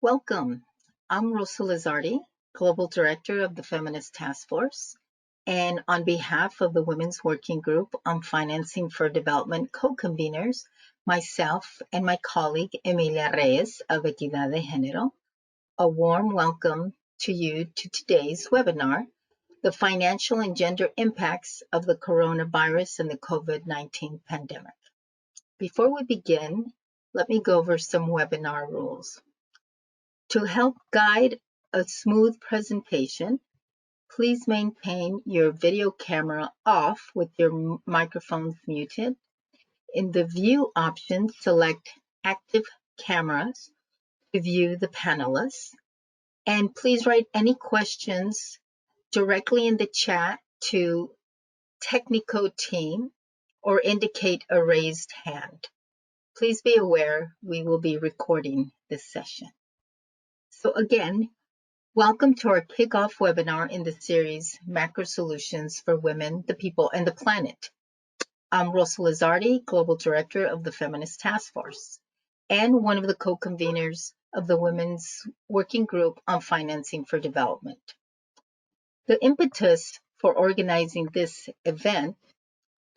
Welcome. I'm Rosa Lizardi, Global Director of the Feminist Task Force, and on behalf of the Women's Working Group on Financing for Development co-conveners, myself and my colleague Emilia Reyes of Equidad de Género, a warm welcome to you to today's webinar, The Financial and Gender Impacts of the Coronavirus and the COVID-19 Pandemic. Before we begin, let me go over some webinar rules. To help guide a smooth presentation, please maintain your video camera off with your microphones muted. In the View option, select Active Cameras to view the panelists. And please write any questions directly in the chat to Technico team or indicate a raised hand. Please be aware we will be recording this session. So again, welcome to our kickoff webinar in the series, Macro Solutions for Women, the People, and the Planet. I'm Rosa Lizardi, Global Director of the Feminist Task Force, and one of the co-conveners of the Women's Working Group on Financing for Development. The impetus for organizing this event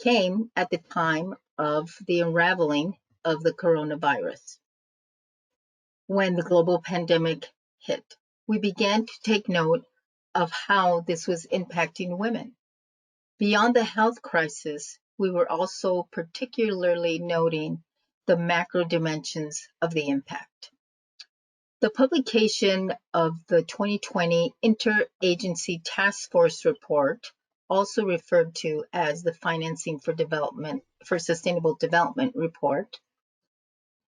came at the time of the unraveling of the coronavirus. When the global pandemic hit, we began to take note of how this was impacting women. Beyond the health crisis, we were also particularly noting the macro dimensions of the impact. The publication of the 2020 Interagency Task Force report, also referred to as the Financing for Sustainable Development report,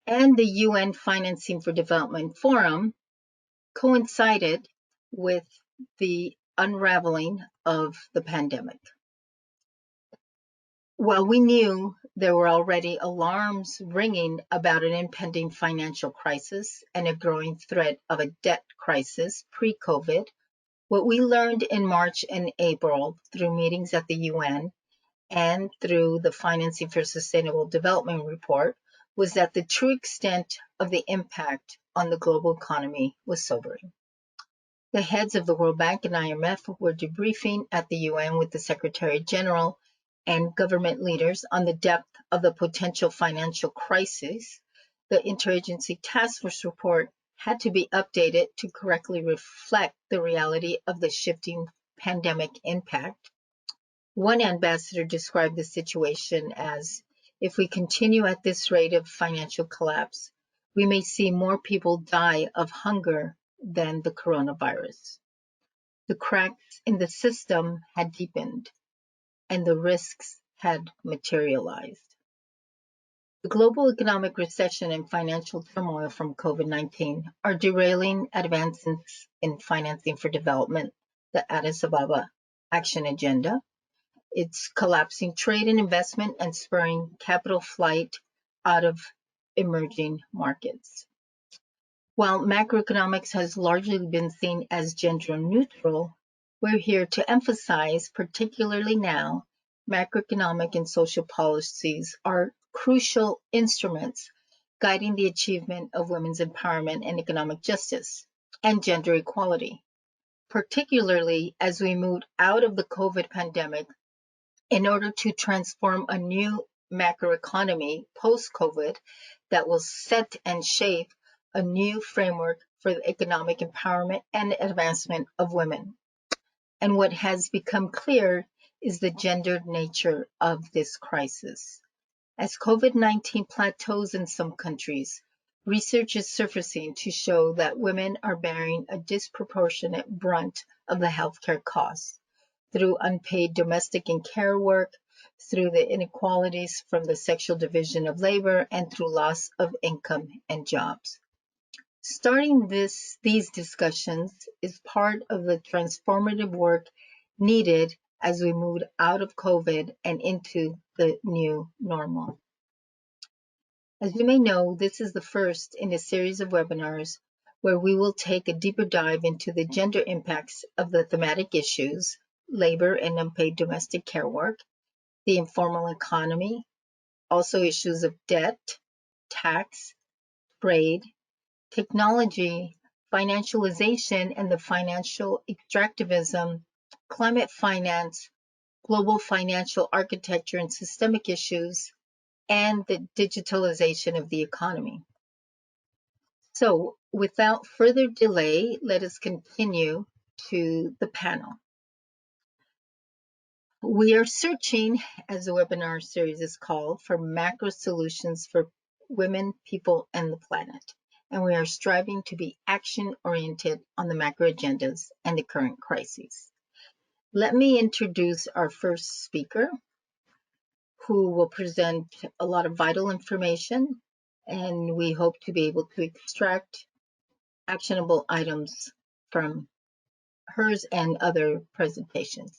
and the UN Financing for Development Forum coincided with the unraveling of the pandemic. While we knew there were already alarms ringing about an impending financial crisis and a growing threat of a debt crisis pre-COVID, what we learned in March and April through meetings at the UN and through the Financing for Sustainable Development report was that the true extent of the impact on the global economy was sobering. The heads of the World Bank and IMF were debriefing at the UN with the Secretary General and government leaders on the depth of the potential financial crisis. The Interagency Task Force report had to be updated to correctly reflect the reality of the shifting pandemic impact. One ambassador described the situation as, if we continue at this rate of financial collapse, we may see more people die of hunger than the coronavirus. The cracks in the system had deepened, and the risks had materialized. The global economic recession and financial turmoil from COVID-19 are derailing advances in financing for development, the Addis Ababa Action Agenda. It's collapsing trade and investment and spurring capital flight out of emerging markets. While macroeconomics has largely been seen as gender neutral, we're here to emphasize, particularly now, macroeconomic and social policies are crucial instruments guiding the achievement of women's empowerment and economic justice and gender equality, particularly as we move out of the COVID pandemic in order to transform a new macroeconomy post-COVID that will set and shape a new framework for the economic empowerment and advancement of women. And what has become clear is the gendered nature of this crisis. As COVID-19 plateaus in some countries, research is surfacing to show that women are bearing a disproportionate brunt of the healthcare costs through unpaid domestic and care work, through the inequalities from the sexual division of labor, and through loss of income and jobs. Starting these discussions is part of the transformative work needed as we move out of COVID and into the new normal. As you may know, this is the first in a series of webinars where we will take a deeper dive into the gender impacts of the thematic issues, labor and unpaid domestic care work, the informal economy, also issues of debt, tax, trade, technology, financialization and the financial extractivism, climate finance, global financial architecture and systemic issues, and the digitalization of the economy. So, without further delay, let us continue to the panel. We are searching, as the webinar series is called, for macro solutions for women, people, and the planet. And we are striving to be action-oriented on the macro agendas and the current crises. Let me introduce our first speaker, who will present a lot of vital information, and we hope to be able to extract actionable items from hers and other presentations.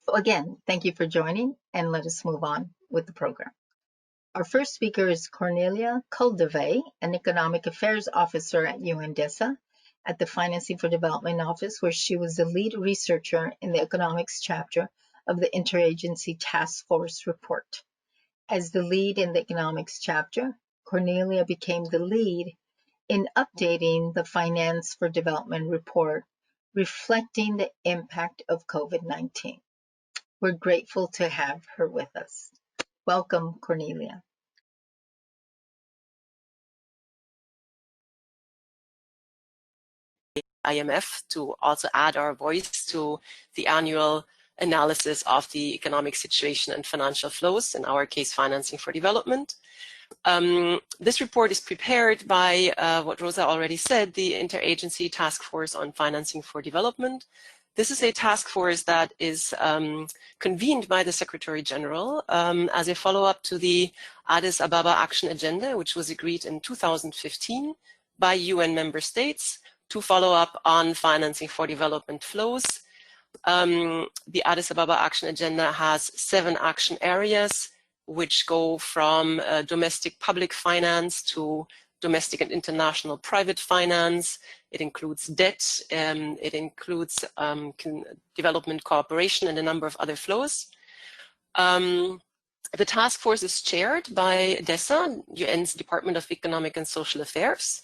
So again, thank you for joining, and let us move on with the program. Our first speaker is Cornelia Kuldeve, an Economic Affairs Officer at UNDESA at the Financing for Development Office, where she was the lead researcher in the economics chapter of the Interagency Task Force report. As the lead in the economics chapter, Cornelia became the lead in updating the Finance for Development report, reflecting the impact of COVID-19. We're grateful to have her with us. Welcome, Cornelia. IMF to also add our voice to the annual analysis of the economic situation and financial flows, in our case, financing for development. This report is prepared by what Rosa already said, the Interagency Task Force on Financing for Development. This is a task force that is convened by the Secretary General as a follow-up to the Addis Ababa Action Agenda, which was agreed in 2015 by UN member states to follow up on financing for development flows. The Addis Ababa Action Agenda has 7 action areas, which go from domestic public finance to domestic and international private finance. It includes debt, it includes development cooperation and a number of other flows. The task force is chaired by DESA, UN's Department of Economic and Social Affairs,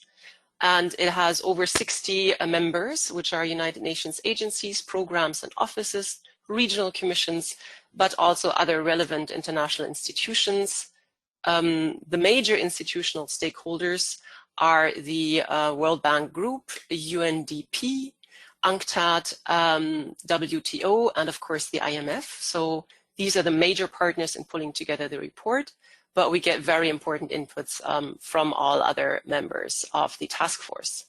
and it has over 60 members, which are United Nations agencies, programs and offices, regional commissions, but also other relevant international institutions. The major institutional stakeholders are the World Bank Group, UNDP, UNCTAD, WTO, and of course the IMF. So these are the major partners in pulling together the report, but we get very important inputs from all other members of the task force.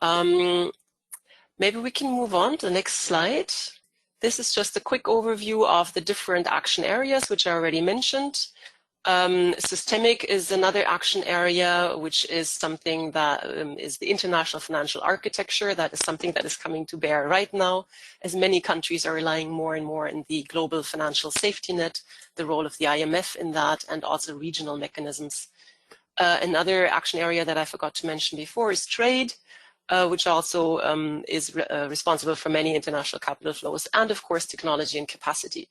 Maybe we can move on to the next slide. This is just a quick overview of the different action areas, which I already mentioned. Systemic is another action area, which is something that is the international financial architecture. That is something that is coming to bear right now, as many countries are relying more and more on the global financial safety net, the role of the IMF in that, and also regional mechanisms. Another action area that I forgot to mention before is trade, which also is responsible for many international capital flows, and of course technology and capacity.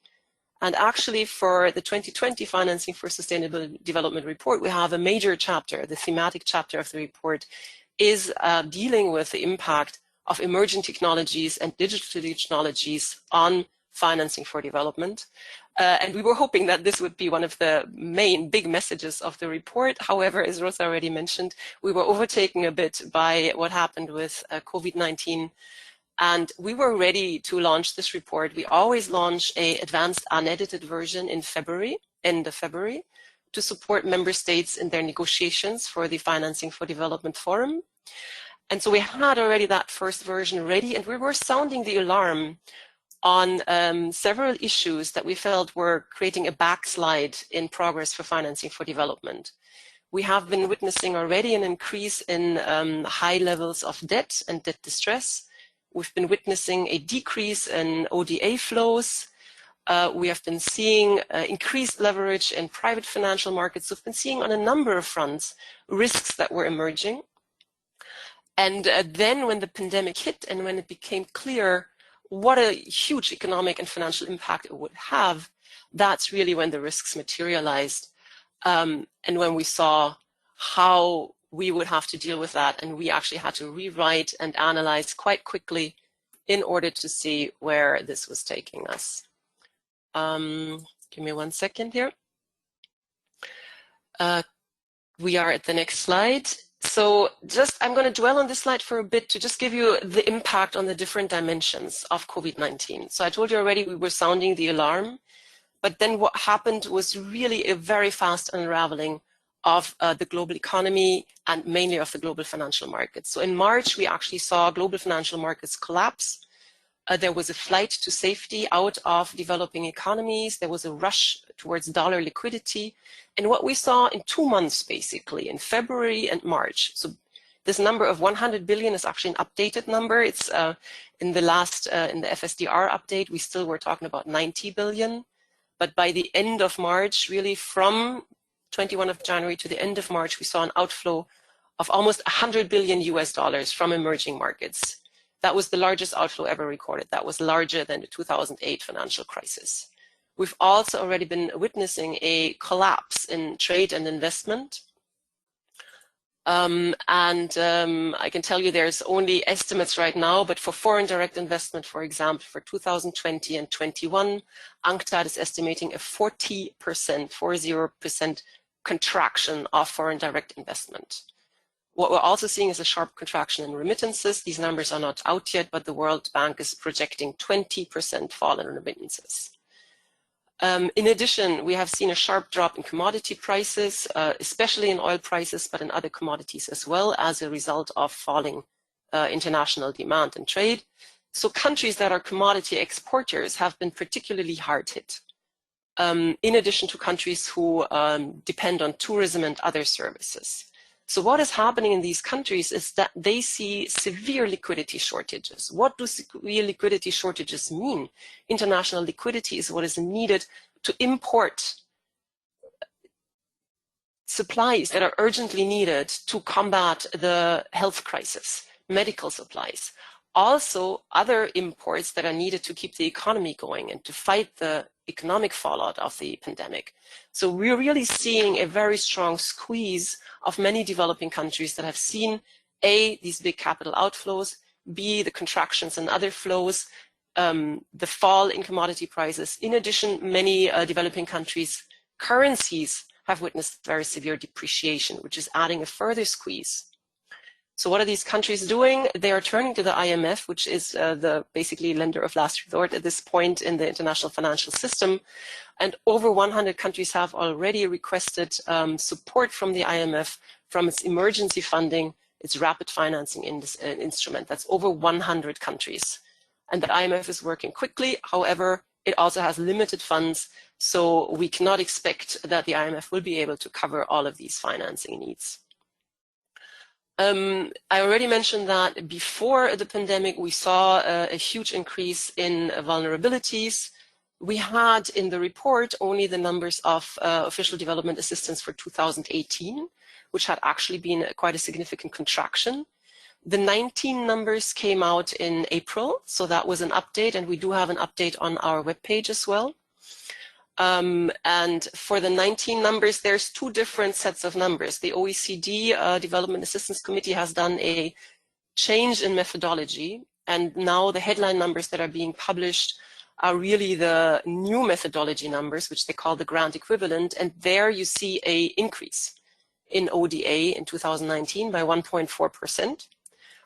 And actually for the 2020 Financing for Sustainable Development report, we have a major chapter. The thematic chapter of the report is dealing with the impact of emerging technologies and digital technologies on financing for development. And we were hoping that this would be one of the main big messages of the report. However, as Rosa already mentioned, we were overtaken a bit by what happened with COVID-19. And we were ready to launch this report. We always launch an advanced unedited version in February, end of February, to support member states in their negotiations for the Financing for Development Forum. And so we had already that first version ready, and we were sounding the alarm on several issues that we felt were creating a backslide in progress for financing for development. We have been witnessing already an increase in high levels of debt and debt distress. We've been witnessing a decrease in ODA flows. We have been seeing increased leverage in private financial markets. We've been seeing on a number of fronts risks that were emerging. And then when the pandemic hit and when it became clear what a huge economic and financial impact it would have, that's really when the risks materialized. And when we saw how we would have to deal with that. And we actually had to rewrite and analyze quite quickly in order to see where this was taking us. Give me 1 second here. We are at the next slide. So I'm going to dwell on this slide for a bit to just give you the impact on the different dimensions of COVID-19. So I told you already we were sounding the alarm, but then what happened was really a very fast unraveling of the global economy and mainly of the global financial markets. So in March, we actually saw global financial markets collapse. There was a flight to safety out of developing economies. There was a rush towards dollar liquidity. And what we saw in 2 months, basically, in February and March. So this number of 100 billion is actually an updated number. It's in the last, in the FSDR update, we still were talking about 90 billion. But by the end of March, really from 21 of January to the end of March, we saw an outflow of almost 100 billion US dollars from emerging markets. That was the largest outflow ever recorded. That was larger than the 2008 financial crisis. We've also already been witnessing a collapse in trade and investment. I can tell you there's only estimates right now, but for foreign direct investment, for example, for 2020 and 21, UNCTAD is estimating a 40% contraction of foreign direct investment. What we're also seeing is a sharp contraction in remittances. These numbers are not out yet, but the World Bank is projecting 20% fall in remittances. In addition, we have seen a sharp drop in commodity prices, especially in oil prices, but in other commodities as well, as a result of falling international demand and trade. So countries that are commodity exporters have been particularly hard hit, in addition to countries who depend on tourism and other services. So what is happening in these countries is that they see severe liquidity shortages. What do severe liquidity shortages mean? International liquidity is what is needed to import supplies that are urgently needed to combat the health crisis, medical supplies. Also, other imports that are needed to keep the economy going and to fight the economic fallout of the pandemic. So we're really seeing a very strong squeeze of many developing countries that have seen A, these big capital outflows, B, the contractions in other flows, the fall in commodity prices. In addition, many developing countries' currencies have witnessed very severe depreciation, which is adding a further squeeze. So what are these countries doing? They are turning to the IMF, which is the basically lender of last resort at this point in the international financial system. And over 100 countries have already requested support from the IMF from its emergency funding, its rapid financing instrument. That's over 100 countries. And the IMF is working quickly. However, it also has limited funds. So we cannot expect that the IMF will be able to cover all of these financing needs. I already mentioned that before the pandemic, we saw a huge increase in vulnerabilities. We had in the report only the numbers of official development assistance for 2018, which had actually been quite a significant contraction. The 19 numbers came out in April, so that was an update, and we do have an update on our webpage as well. And for the 19 numbers, there's two different sets of numbers. The OECD Development Assistance Committee has done a change in methodology, and now the headline numbers that are being published are really the new methodology numbers, which they call the grant equivalent, and there you see an increase in ODA in 2019 by 1.4%.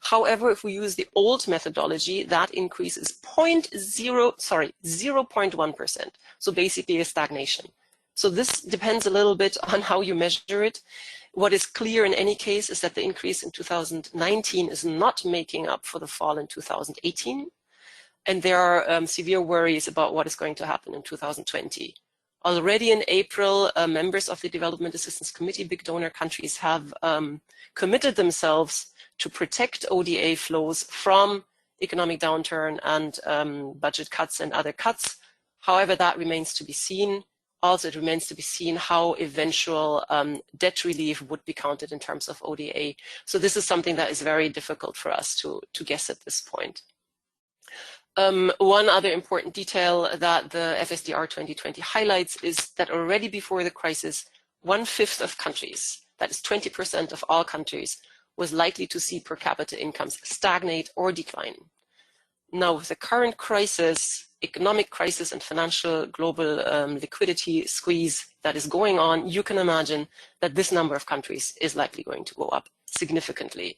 However, if we use the old methodology, that increase is 0.1%. So basically a stagnation. So this depends a little bit on how you measure it. What is clear in any case is that the increase in 2019 is not making up for the fall in 2018. And there are severe worries about what is going to happen in 2020. Already in April, members of the Development Assistance Committee, big donor countries, have committed themselves to protect ODA flows from economic downturn and budget cuts and other cuts. However, that remains to be seen. Also, it remains to be seen how eventual debt relief would be counted in terms of ODA. So this is something that is very difficult for us to guess at this point. One other important detail that the FSDR 2020 highlights is that already before the crisis, 1/5 of countries that is 20% of all countries, was likely to see per capita incomes stagnate or decline. Now, with the current crisis, economic crisis and financial global liquidity squeeze that is going on, you can imagine that this number of countries is likely going to go up significantly,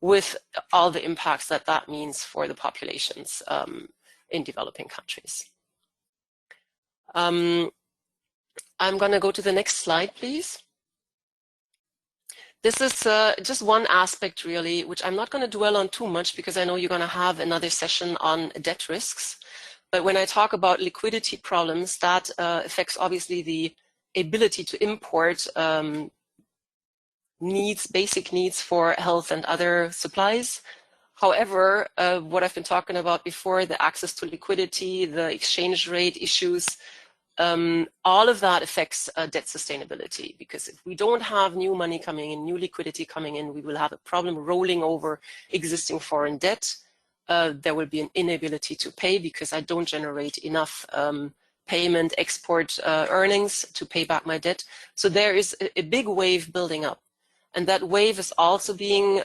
with all the impacts that that means for the populations in developing countries. I'm going to go to the next slide, please. This is just one aspect, really, which I'm not going to dwell on too much because I know you're going to have another session on debt risks. But when I talk about liquidity problems, that affects obviously the ability to import basic needs for health and other supplies. However, what I've been talking about before, the access to liquidity, the exchange rate issues, all of that affects debt sustainability, because if we don't have new money coming in, new liquidity coming in, we will have a problem rolling over existing foreign debt. There will be an inability to pay because I don't generate enough payment export earnings to pay back my debt. So there is a big wave building up. And that wave is also being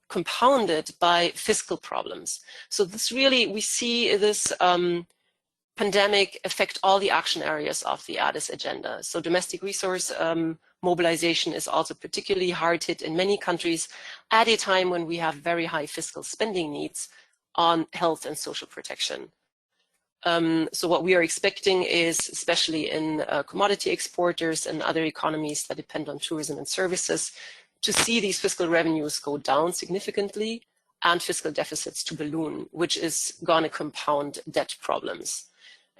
compounded by fiscal problems. So this really, we see this pandemic affect all the action areas of the Addis agenda. So domestic resource mobilization is also particularly hard hit in many countries at a time when we have very high fiscal spending needs on health and social protection. So what we are expecting is, especially in commodity exporters and other economies that depend on tourism and services, to see these fiscal revenues go down significantly and fiscal deficits to balloon, which is going to compound debt problems.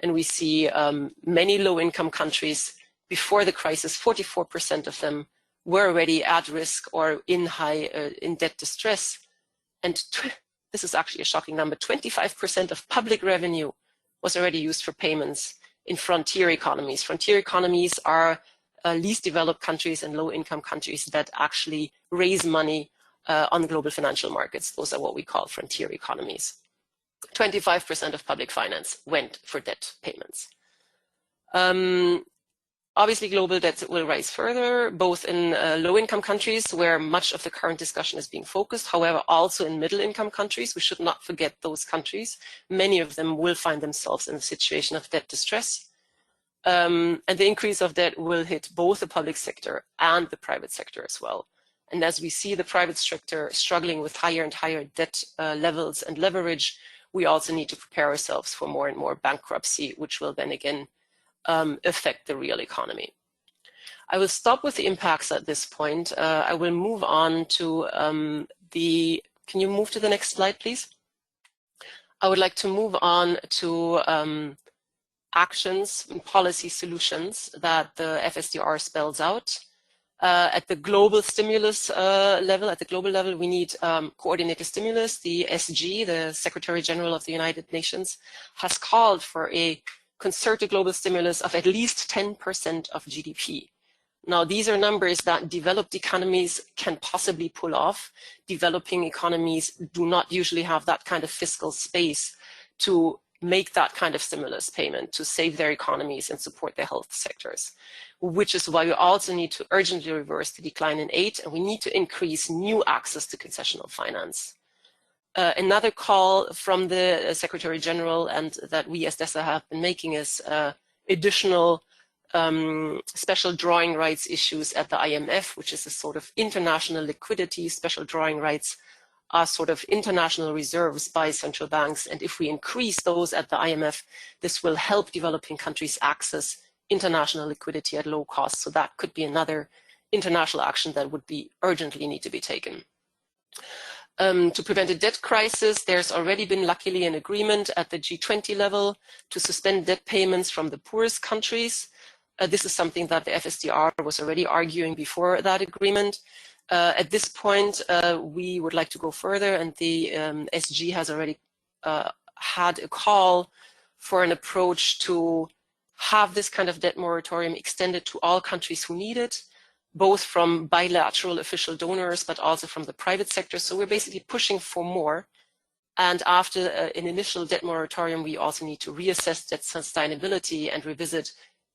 And we see many low-income countries, before the crisis, 44% of them were already at risk or in debt distress. And this is actually a shocking number, 25% of public revenue was already used for payments in frontier economies. Frontier economies are least developed countries and low-income countries that actually raise money on global financial markets. Those are what we call frontier economies. 25% of public finance went for debt payments. Obviously, global debt will rise further, both in low-income countries, where much of the current discussion is being focused. However, also in middle-income countries, we should not forget those countries. Many of them will find themselves in a situation of debt distress. And the increase of debt will hit both the public sector and the private sector as well. And as we see the private sector struggling with higher and higher debt levels and leverage, we also need to prepare ourselves for more and more bankruptcy, which will then again affect the real economy. I will stop with the impacts at this point. I will move on to can you move to the next slide, please? I would like to move on to actions and policy solutions that the FSDR spells out. At the global stimulus level, we need coordinated stimulus. The SG, the Secretary General of the United Nations, has called for a concerted global stimulus of at least 10% of GDP. Now, these are numbers that developed economies can possibly pull off. Developing economies do not usually have that kind of fiscal space to make that kind of stimulus payment to save their economies and support their health sectors, which is why we also need to urgently reverse the decline in aid, and we need to increase new access to concessional finance. Another call from the Secretary General, and that we as DESA have been making, is additional special drawing rights issues at the IMF, which is a sort of international liquidity. Special drawing rights are sort of international reserves by central banks. And if we increase those at the IMF, this will help developing countries access international liquidity at low cost. So that could be another international action that would be urgently need to be taken. To prevent a debt crisis, there's already been luckily an agreement at the G20 level to suspend debt payments from the poorest countries. This is something that the FSDR was already arguing before that agreement. At this point, we would like to go further, and the SG has already had a call for an approach to have this kind of debt moratorium extended to all countries who need it, both from bilateral official donors, but also from the private sector. So we're basically pushing for more. And after an initial debt moratorium, we also need to reassess debt sustainability and revisit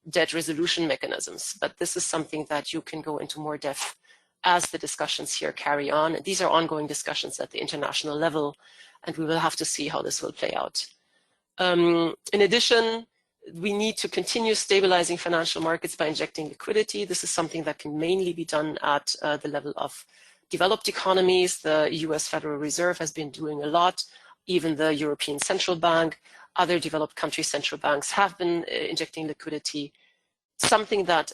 debt resolution mechanisms. But this is something that you can go into more depth as the discussions here carry on. These are ongoing discussions at the international level, and we will have to see how this will play out. In addition, we need to continue stabilizing financial markets by injecting liquidity. This is something that can mainly be done at the level of developed economies. The US Federal Reserve has been doing a lot. Even the European Central Bank, other developed country central banks have been injecting liquidity. Something that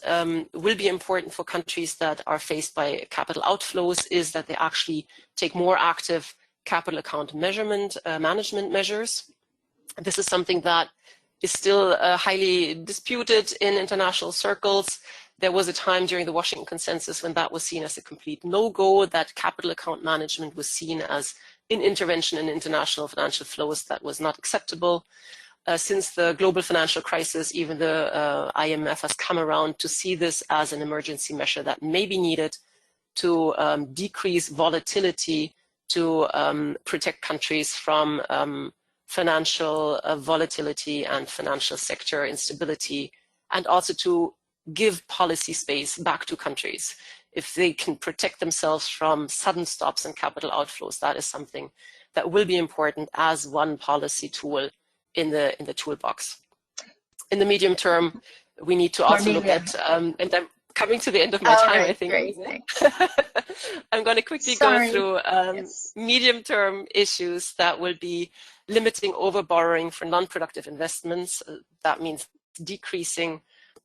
will be important for countries that are faced by capital outflows is that they actually take more active capital account management measures. This is something that is still highly disputed in international circles. There was a time during the Washington Consensus when that was seen as a complete no-go, that capital account management was seen as an intervention in international financial flows that was not acceptable. Since the global financial crisis, even the IMF has come around to see this as an emergency measure that may be needed to decrease volatility, to protect countries from financial volatility and financial sector instability, and also to give policy space back to countries. If they can protect themselves from sudden stops in capital outflows, that is something that will be important as one policy tool in the toolbox. In the medium term, we need to also look at, and I'm coming to the end of my time, right, I think. Great, I'm going to quickly go through medium-term issues that will be limiting overborrowing for non-productive investments. That means decreasing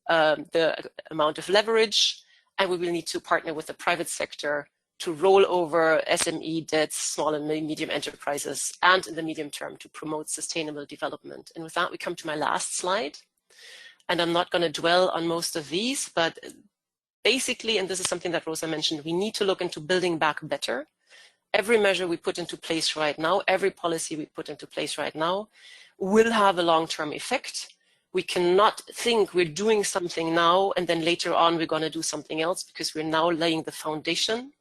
the amount of leverage, and we will need to partner with the private sector to roll over SME debts, small and medium enterprises, and in the medium term to promote sustainable development. And with that, we come to my last slide. And I'm not going to dwell on most of these, but basically, and this is something that Rosa mentioned, we need to look into building back better. Every measure we put into place right now, every policy we put into place right now will have a long-term effect. We cannot think we're doing something now and then later on we're going to do something else, because we're now laying the foundation.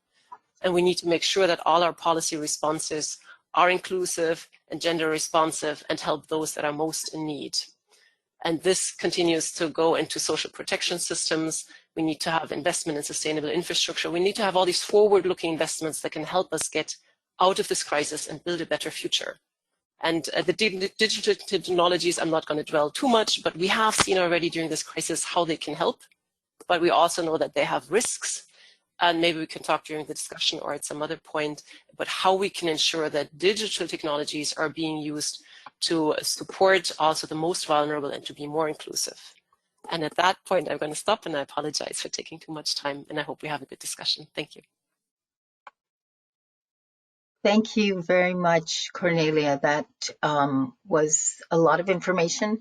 And we need to make sure that all our policy responses are inclusive and gender responsive and help those that are most in need. And this continues to go into social protection systems. We need to have investment in sustainable infrastructure. We need to have all these forward-looking investments that can help us get out of this crisis and build a better future. And the digital technologies, I'm not going to dwell too much, but we have seen already during this crisis how they can help. But we also know that they have risks. And maybe we can talk during the discussion or at some other point about how we can ensure that digital technologies are being used to support also the most vulnerable and to be more inclusive. And at that point, I'm going to stop, and I apologize for taking too much time, and I hope we have a good discussion. Thank you. Thank you very much, Cornelia. That was a lot of information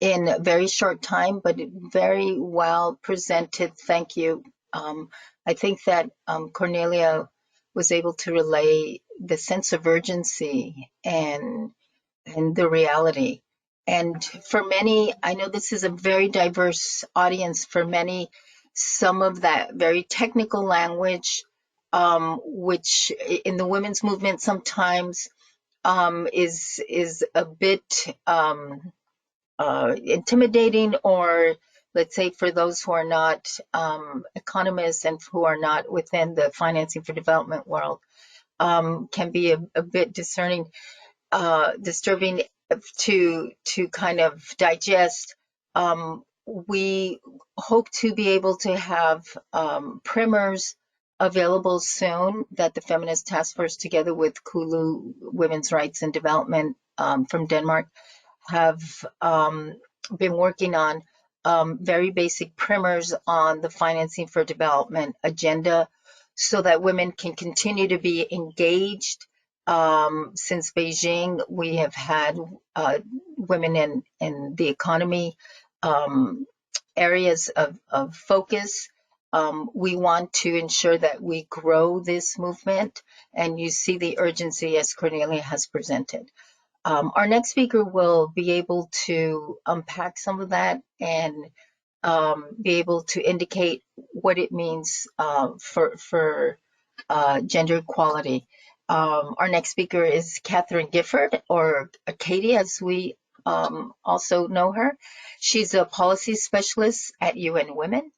in a very short time, but very well presented. Thank you. I think that Cornelia was able to relay the sense of urgency and the reality. And for many, I know this is a very diverse audience. For many, some of that very technical language, which in the women's movement sometimes is a bit intimidating, or let's say for those who are not economists and who are not within the financing for development world, can be a bit disturbing to kind of digest. We hope to be able to have primers available soon that the Feminist Task Force, together with Kulu Women's Rights and Development from Denmark, have been working on very basic primers on the financing for development agenda, so that women can continue to be engaged. Since Beijing, we have had women in the economy areas of focus. We want to ensure that we grow this movement, and you see the urgency as Cornelia has presented. Our next speaker will be able to unpack some of that and be able to indicate what it means for gender equality. Our next speaker is Katherine Gifford, or Katie as we also know her. She's a policy specialist at UN Women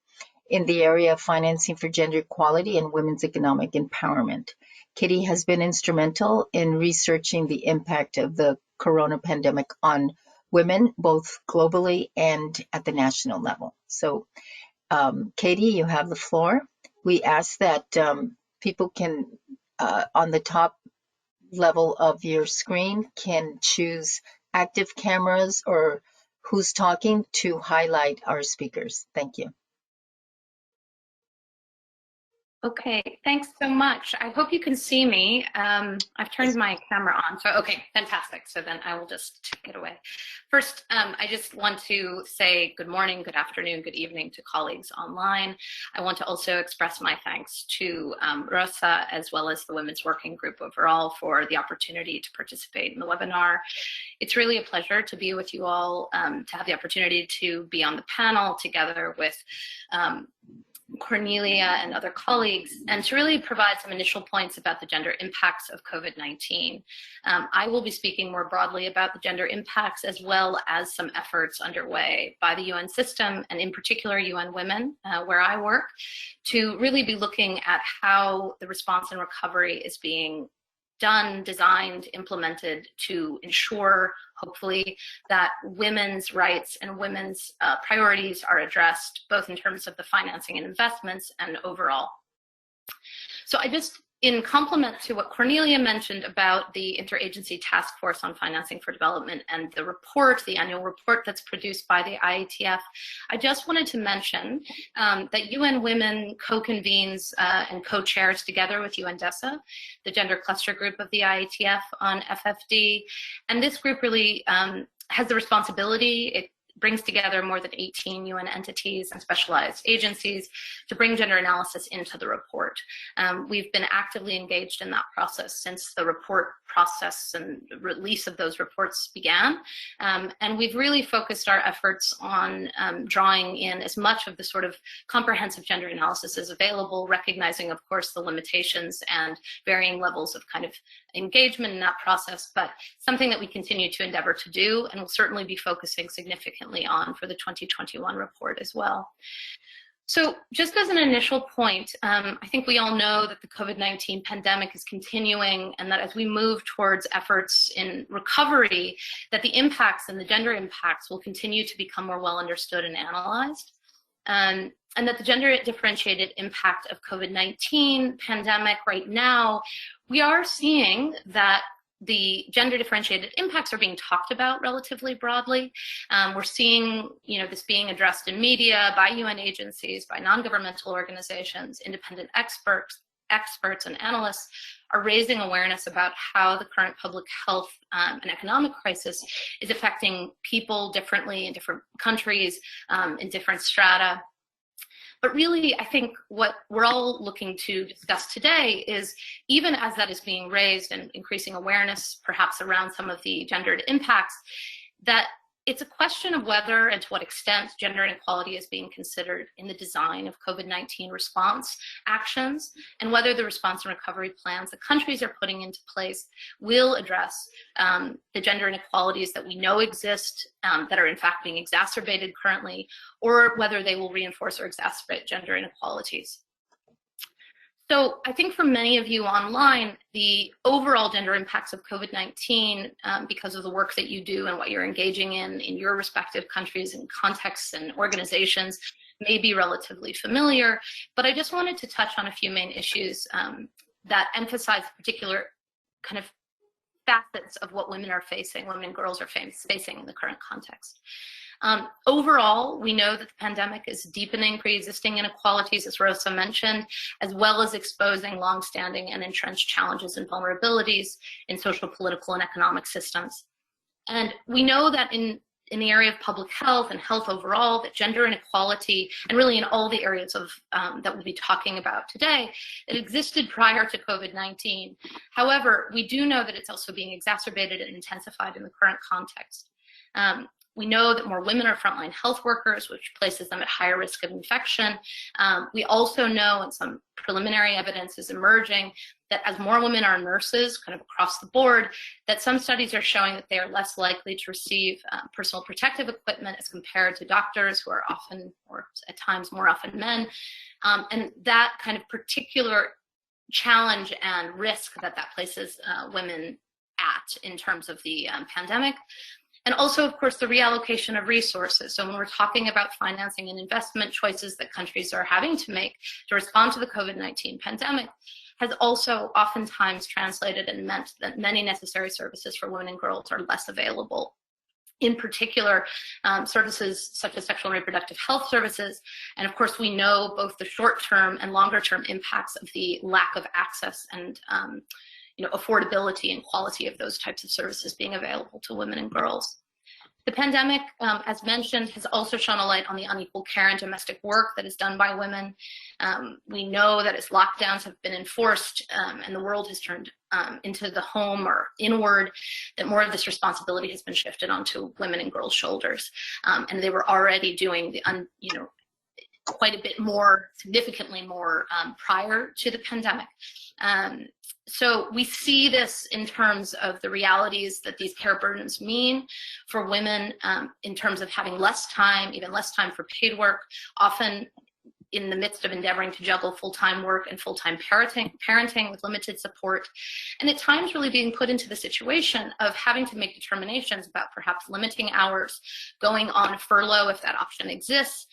in the area of financing for gender equality and women's economic empowerment. Kitty has been instrumental in researching the impact of the corona pandemic on women, both globally and at the national level. So, Katie, you have the floor. We ask that people can, on the top level of your screen, can choose active cameras or who's talking to highlight our speakers. Thank you. Okay, thanks so much. I hope you can see me. I've turned my camera on, so okay, fantastic. So then I will just take it away. First, I just want to say good morning, good afternoon, good evening to colleagues online. I want to also express my thanks to Rosa, as well as the Women's Working Group overall, for the opportunity to participate in the webinar. It's really a pleasure to be with you all, to have the opportunity to be on the panel together with Cornelia and other colleagues, and to really provide some initial points about the gender impacts of COVID-19. I will be speaking more broadly about the gender impacts, as well as some efforts underway by the UN system, and in particular UN Women, where I work, to really be looking at how the response and recovery is being done, designed, implemented to ensure, hopefully, that women's rights and women's priorities are addressed, both in terms of the financing and investments and overall. So I just, in complement to what Cornelia mentioned about the Interagency Task Force on Financing for Development and the report, the annual report that's produced by the IATF, I just wanted to mention that UN Women co-convenes and co-chairs together with UNDESA, the gender cluster group of the IATF on FFD. And this group really has the responsibility, it brings together more than 18 UN entities and specialized agencies to bring gender analysis into the report. We've been actively engaged in that process since the report process and release of those reports began. And we've really focused our efforts on drawing in as much of the sort of comprehensive gender analysis as available, recognizing, of course, the limitations and varying levels of kind of engagement in that process, but something that we continue to endeavor to do, and will certainly be focusing significantly on for the 2021 report as well. So just as an initial point, I think we all know that the COVID-19 pandemic is continuing, and that as we move towards efforts in recovery, that the impacts and the gender impacts will continue to become more well understood and analyzed. And that the gender differentiated impact of COVID-19 pandemic right now, we are seeing that the gender differentiated impacts are being talked about relatively broadly. We're seeing, this being addressed in media, by UN agencies, by non-governmental organizations, independent experts and analysts are raising awareness about how the current public health and economic crisis is affecting people differently in different countries, in different strata. But really, I think what we're all looking to discuss today is, even as that is being raised and increasing awareness perhaps around some of the gendered impacts, that it's a question of whether and to what extent gender inequality is being considered in the design of COVID-19 response actions, and whether the response and recovery plans the countries are putting into place will address the gender inequalities that we know exist, that are in fact being exacerbated currently, or whether they will reinforce or exacerbate gender inequalities. So I think for many of you online, the overall gender impacts of COVID-19, because of the work that you do and what you're engaging in your respective countries and contexts and organizations, may be relatively familiar. But I just wanted to touch on a few main issues that emphasize particular kind of facets of what women are facing, women and girls are facing in the current context. Overall, we know that the pandemic is deepening pre-existing inequalities, as Rosa mentioned, as well as exposing longstanding and entrenched challenges and vulnerabilities in social, political, and economic systems. And we know that in the area of public health and health overall, that gender inequality, and really in all the areas of that we'll be talking about today, it existed prior to COVID-19. However, we do know that it's also being exacerbated and intensified in the current context. We know that more women are frontline health workers, which places them at higher risk of infection. We also know, and some preliminary evidence is emerging, that as more women are nurses, kind of across the board, that some studies are showing that they are less likely to receive personal protective equipment as compared to doctors, who are often, or at times more often, men. And that kind of particular challenge and risk that places women at in terms of the pandemic. And also, of course, the reallocation of resources. So when we're talking about financing and investment choices that countries are having to make to respond to the COVID-19 pandemic, has also oftentimes translated and meant that many necessary services for women and girls are less available. In particular, services such as sexual and reproductive health services. And of course, we know both the short-term and longer-term impacts of the lack of access and affordability and quality of those types of services being available to women and girls. The pandemic, as mentioned, has also shone a light on the unequal care and domestic work that is done by women. We know that as lockdowns have been enforced and the world has turned into the home or inward, that more of this responsibility has been shifted onto women and girls' shoulders. And they were already doing the, quite a bit more, significantly more prior to the pandemic. So we see this in terms of the realities that these care burdens mean for women in terms of having less time, even less time for paid work, often in the midst of endeavoring to juggle full-time work and full-time parenting with limited support, and at times really being put into the situation of having to make determinations about perhaps limiting hours, going on furlough if that option exists,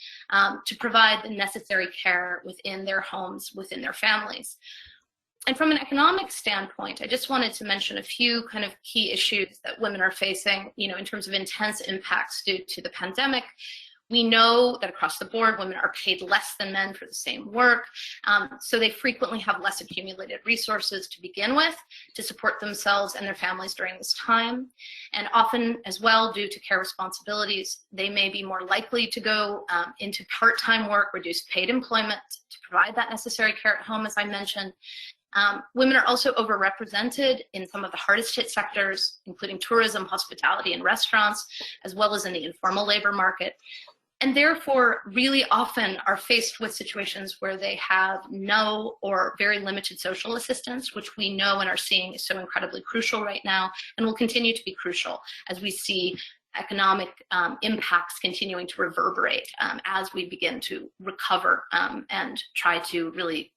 to provide the necessary care within their homes, within their families. And from an economic standpoint, I just wanted to mention a few kind of key issues that women are facing, in terms of intense impacts due to the pandemic. We know that across the board, women are paid less than men for the same work, so they frequently have less accumulated resources to begin with to support themselves and their families during this time. And often as well, due to care responsibilities, they may be more likely to go into part-time work, reduced paid employment to provide that necessary care at home, as I mentioned. Women are also overrepresented in some of the hardest hit sectors, including tourism, hospitality, and restaurants, as well as in the informal labor market, and therefore really often are faced with situations where they have no or very limited social assistance, which we know and are seeing is so incredibly crucial right now and will continue to be crucial as we see economic impacts continuing to reverberate as we begin to recover and try to really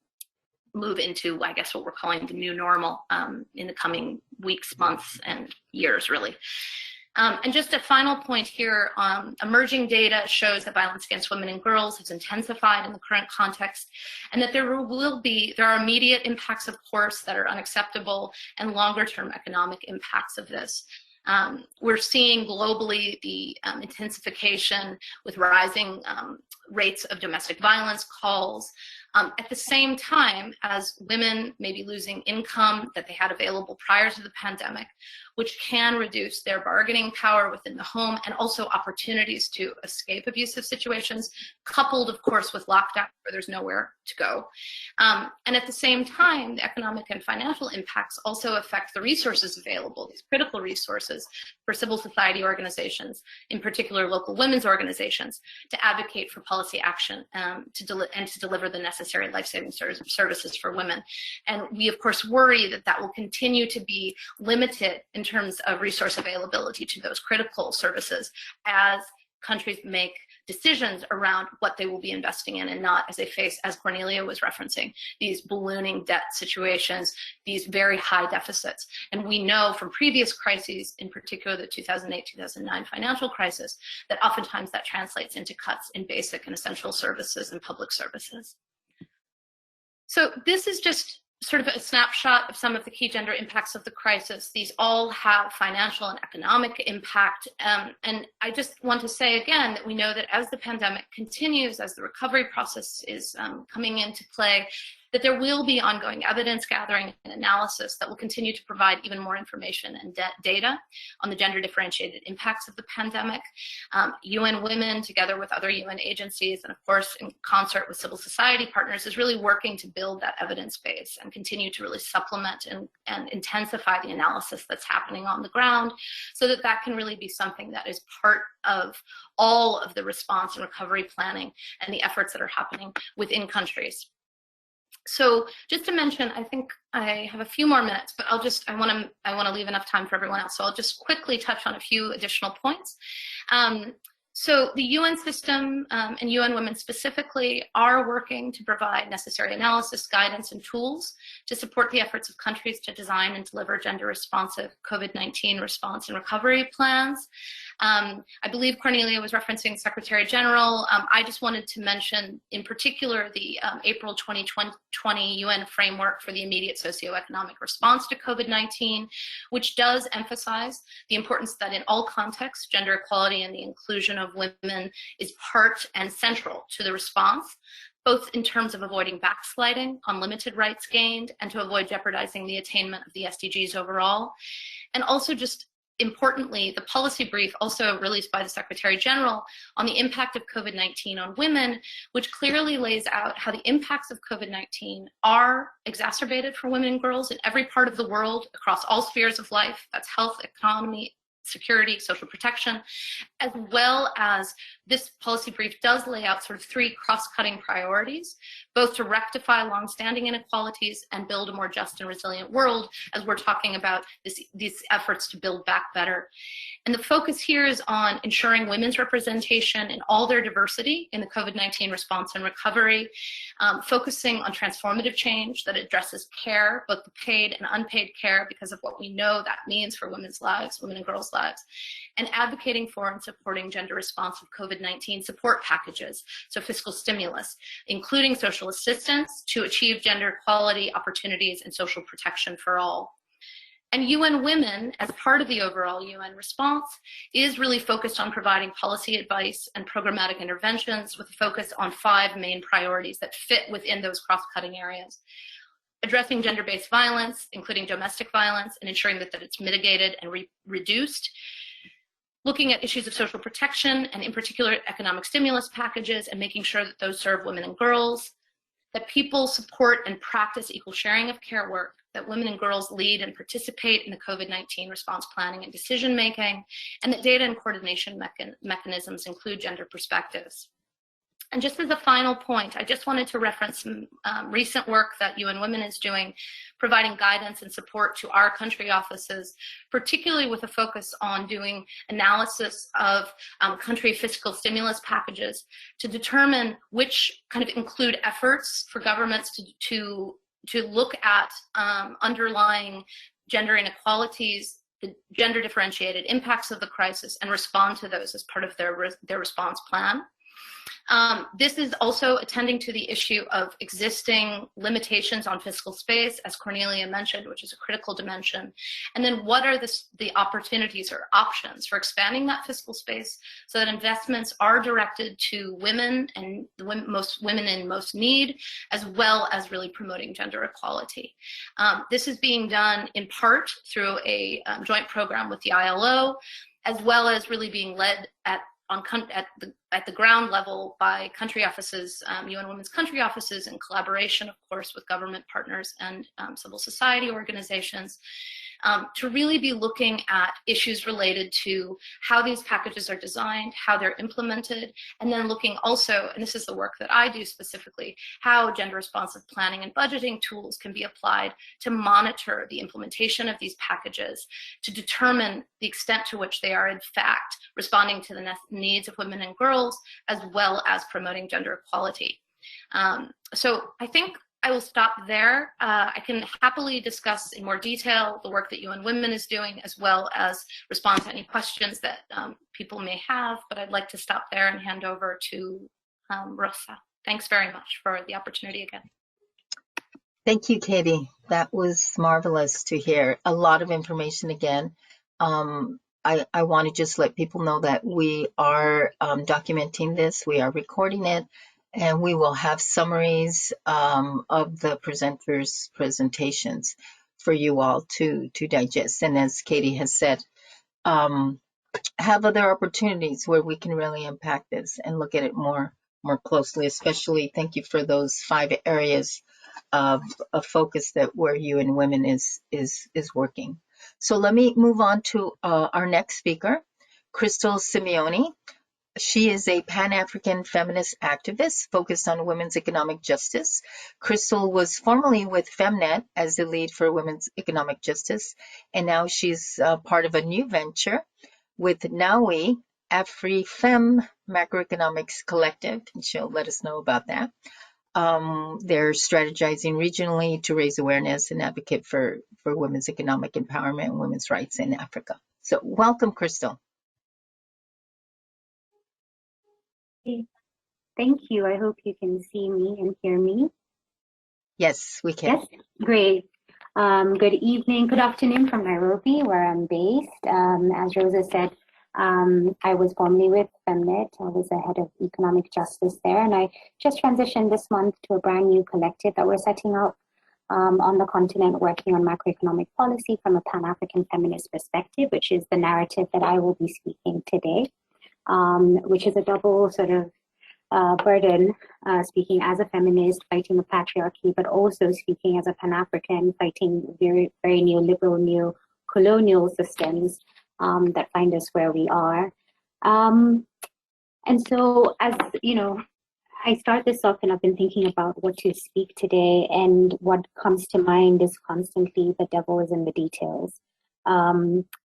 move into, I guess, what we're calling the new normal in the coming weeks, months, and years, really. And just a final point here, emerging data shows that violence against women and girls has intensified in the current context, and that there are immediate impacts, of course, that are unacceptable, and longer-term economic impacts of this. We're seeing globally the intensification with rising rates of domestic violence calls. At the same time as women may be losing income that they had available prior to the pandemic, which can reduce their bargaining power within the home and also opportunities to escape abusive situations, coupled, of course, with lockdown where there's nowhere to go. And at the same time, the economic and financial impacts also affect the resources available, these critical resources for civil society organizations, in particular local women's organizations, to advocate for policy action to deliver the necessary life-saving services for women. And we, of course, worry that that will continue to be limited in terms of resource availability to those critical services as countries make decisions around what they will be investing in, and not as they face, as Cornelia was referencing, these ballooning debt situations, these very high deficits. And we know from previous crises, in particular the 2008-2009 financial crisis, that oftentimes that translates into cuts in basic and essential services and public services. So this is just sort of a snapshot of some of the key gender impacts of the crisis. These all have financial and economic impact. And I just want to say again that we know that as the pandemic continues, as the recovery process is coming into play, that there will be ongoing evidence gathering and analysis that will continue to provide even more information and data on the gender differentiated impacts of the pandemic. UN Women, together with other UN agencies, and of course in concert with civil society partners, is really working to build that evidence base and continue to really supplement and intensify the analysis that's happening on the ground, so that that can really be something that is part of all of the response and recovery planning and the efforts that are happening within countries. So just to mention, I think I have a few more minutes, but I want to leave enough time for everyone else. So I'll just quickly touch on a few additional points. So the UN system and UN Women specifically are working to provide necessary analysis, guidance, and tools to support the efforts of countries to design and deliver gender-responsive COVID-19 response and recovery plans. I believe Cornelia was referencing Secretary General. I just wanted to mention in particular the April 2020 UN framework for the immediate socioeconomic response to COVID-19, which does emphasize the importance that in all contexts, gender equality and the inclusion of women is part and central to the response, both in terms of avoiding backsliding on limited rights gained and to avoid jeopardizing the attainment of the SDGs overall. And also just importantly, the policy brief also released by the Secretary General on the impact of COVID-19 on women, which clearly lays out how the impacts of COVID-19 are exacerbated for women and girls in every part of the world across all spheres of life. That's health, economy, security, social protection, as well as this policy brief does lay out sort of three cross-cutting priorities, both to rectify longstanding inequalities and build a more just and resilient world, as we're talking about these efforts to build back better. And the focus here is on ensuring women's representation in all their diversity in the COVID-19 response and recovery, focusing on transformative change that addresses care, both the paid and unpaid care, because of what we know that means for women's lives, women and girls' lives, and advocating for and supporting gender-responsive COVID-19 support packages, so fiscal stimulus, including social assistance to achieve gender equality, opportunities, and social protection for all. And UN Women, as part of the overall UN response, is really focused on providing policy advice and programmatic interventions with a focus on 5 main priorities that fit within those cross-cutting areas. Addressing gender-based violence, including domestic violence, and ensuring that it's mitigated and reduced. Looking at issues of social protection, and in particular economic stimulus packages, and making sure that those serve women and girls. That people support and practice equal sharing of care work, that women and girls lead and participate in the COVID-19 response planning and decision making, and that data and coordination mechanisms include gender perspectives. And just as a final point, I just wanted to reference some recent work that UN Women is doing, providing guidance and support to our country offices, particularly with a focus on doing analysis of country fiscal stimulus packages to determine which kind of include efforts for governments to look at underlying gender inequalities, the gender differentiated impacts of the crisis, and respond to those as part of their response plan. This is also attending to the issue of existing limitations on fiscal space, as Cornelia mentioned, which is a critical dimension. And then what are the opportunities or options for expanding that fiscal space so that investments are directed to women and most women in most need, as well as really promoting gender equality. This is being done in part through a joint program with the ILO, as well as really being led at the ground level by country offices, UN Women's country offices, in collaboration, of course, with government partners and civil society organizations, to really be looking at issues related to how these packages are designed, how they're implemented, and then looking also, and this is the work that I do specifically, how gender responsive planning and budgeting tools can be applied to monitor the implementation of these packages, to determine the extent to which they are in fact responding to the needs of women and girls, as well as promoting gender equality. So I think I will stop there. I can happily discuss in more detail the work that UN Women is doing, as well as respond to any questions that people may have, but I'd like to stop there and hand over to Rosa. Thanks very much for the opportunity again. Thank you, Katie. That was marvelous to hear. A lot of information again. I want to just let people know that we are documenting this, we are recording it, And we will have summaries of the presenters' presentations for you all to digest. And as Katie has said, have other opportunities where we can really impact this and look at it more closely. Especially, thank you for those 5 areas of focus that where you and women is working. So let me move on to our next speaker, Crystal Simeone. She is a Pan-African feminist activist focused on women's economic justice. Crystal was formerly with Femnet as the lead for women's economic justice, and now she's part of a new venture with NAWI, AfriFem Macroeconomics Collective, and she'll let us know about that. They're strategizing regionally to raise awareness and advocate for women's economic empowerment and women's rights in Africa. So welcome, Crystal. Thank you. I hope you can see me and hear me. Yes, we can. Yes, great. Good evening, good afternoon from Nairobi, where I'm based. As Rosa said, I was formerly with Femnet. I was the head of economic justice there, and I just transitioned this month to a brand new collective that we're setting up on the continent, working on macroeconomic policy from a Pan-African feminist perspective, which is the narrative that I will be speaking today. Which is a double sort of burden, speaking as a feminist, fighting the patriarchy, but also speaking as a Pan-African, fighting very, very neoliberal, neo-colonial systems that find us where we are. And so, as you know, I start this off and I've been thinking about what to speak today, and what comes to mind is constantly the devil is in the details.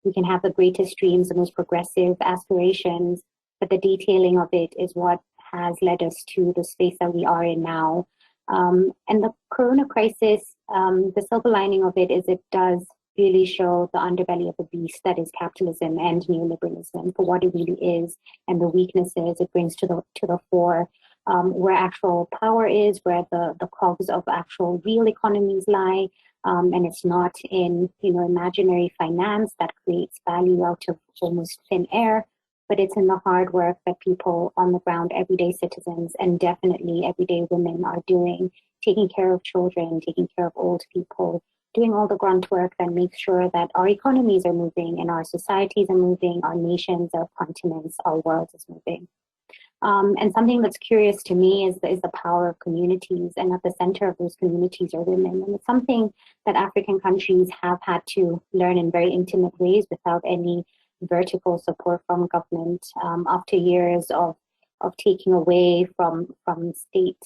We can have the greatest dreams, the most progressive aspirations, but the detailing of it is what has led us to the space that we are in now. And the corona crisis, the silver lining of it is it does really show the underbelly of the beast that is capitalism and neoliberalism for what it really is, and the weaknesses it brings to the fore, where actual power is, where the cogs of actual real economies lie. And it's not in imaginary finance that creates value out of almost thin air, but it's in the hard work that people on the ground, everyday citizens, and definitely everyday women are doing, taking care of children, taking care of old people, doing all the grunt work that makes sure that our economies are moving and our societies are moving, our nations, our continents, our world is moving. And something that's curious to me is the power of communities, and at the center of those communities are women. And it's something that African countries have had to learn in very intimate ways without any vertical support from government, after years of taking away from state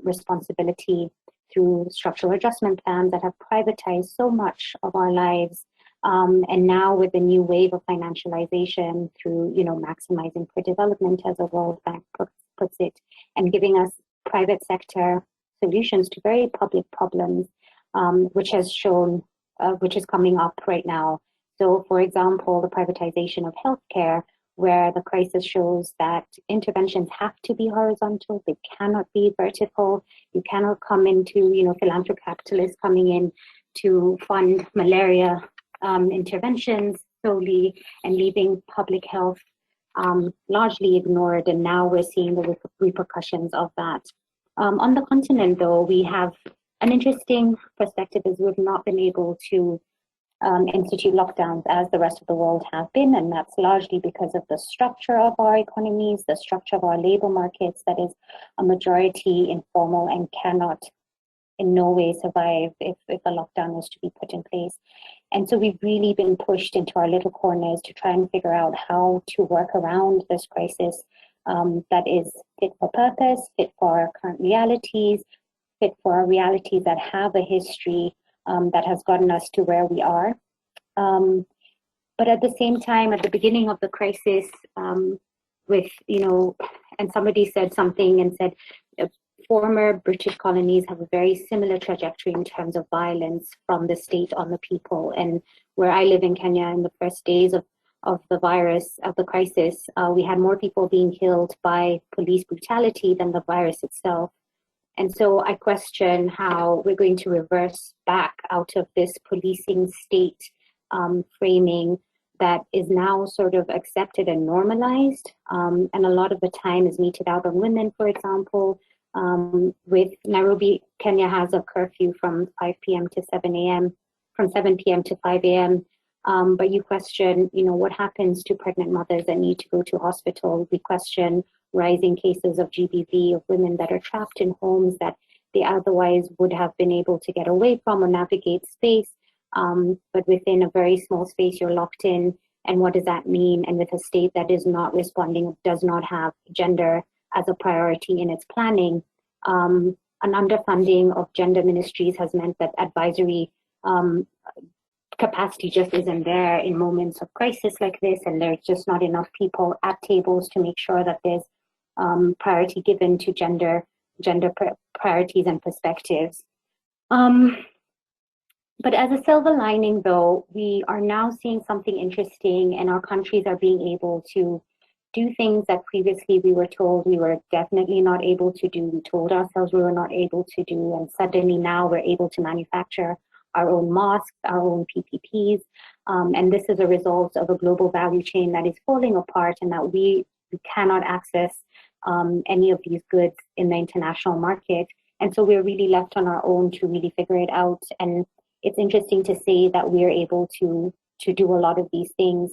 responsibility through structural adjustment plans that have privatized so much of our lives. And now with the new wave of financialization through, maximizing for development, as the World Bank puts it, and giving us private sector solutions to very public problems, which has shown, which is coming up right now. So, for example, the privatization of healthcare, where the crisis shows that interventions have to be horizontal, they cannot be vertical. You cannot come into, philanthropic capitalists coming in to fund malaria interventions solely and leaving public health largely ignored. And now we're seeing the repercussions of that. On the continent, though, we have an interesting perspective, as we've not been able to institute lockdowns as the rest of the world have been, and that's largely because of the structure of our economies, the structure of our labor markets that is a majority informal and cannot in no way survive if a lockdown was to be put in place. And so we've really been pushed into our little corners to try and figure out how to work around this crisis that is fit for purpose, fit for our current realities, fit for our realities that have a history that has gotten us to where we are. But at the same time, at the beginning of the crisis, with, and somebody said something and said, former British colonies have a very similar trajectory in terms of violence from the state on the people. And where I live in Kenya, in the first days of the virus, of the crisis, we had more people being killed by police brutality than the virus itself. And so I question how we're going to reverse back out of this policing state framing that is now sort of accepted and normalized, and a lot of the time is meted out on women, for example. With Nairobi, Kenya has a curfew from 5 p.m. to 7 a.m., from 7 p.m. to 5 a.m. But you question, what happens to pregnant mothers that need to go to hospital? We question rising cases of GBV, of women that are trapped in homes that they otherwise would have been able to get away from or navigate space. But within a very small space, you're locked in. And what does that mean? And with a state that is not responding, does not have gender as a priority in its planning, an underfunding of gender ministries has meant that advisory capacity just isn't there in moments of crisis like this, and there's just not enough people at tables to make sure that there's priority given to gender priorities and perspectives. But as a silver lining, though, we are now seeing something interesting, and our countries are being able to do things that previously we were told we were definitely not able to do. We told ourselves we were not able to do, and suddenly now we're able to manufacture our own masks, our own PPPs, and this is a result of a global value chain that is falling apart, and that we cannot access any of these goods in the international market. And so we're really left on our own to really figure it out. And it's interesting to say that we're able to do a lot of these things.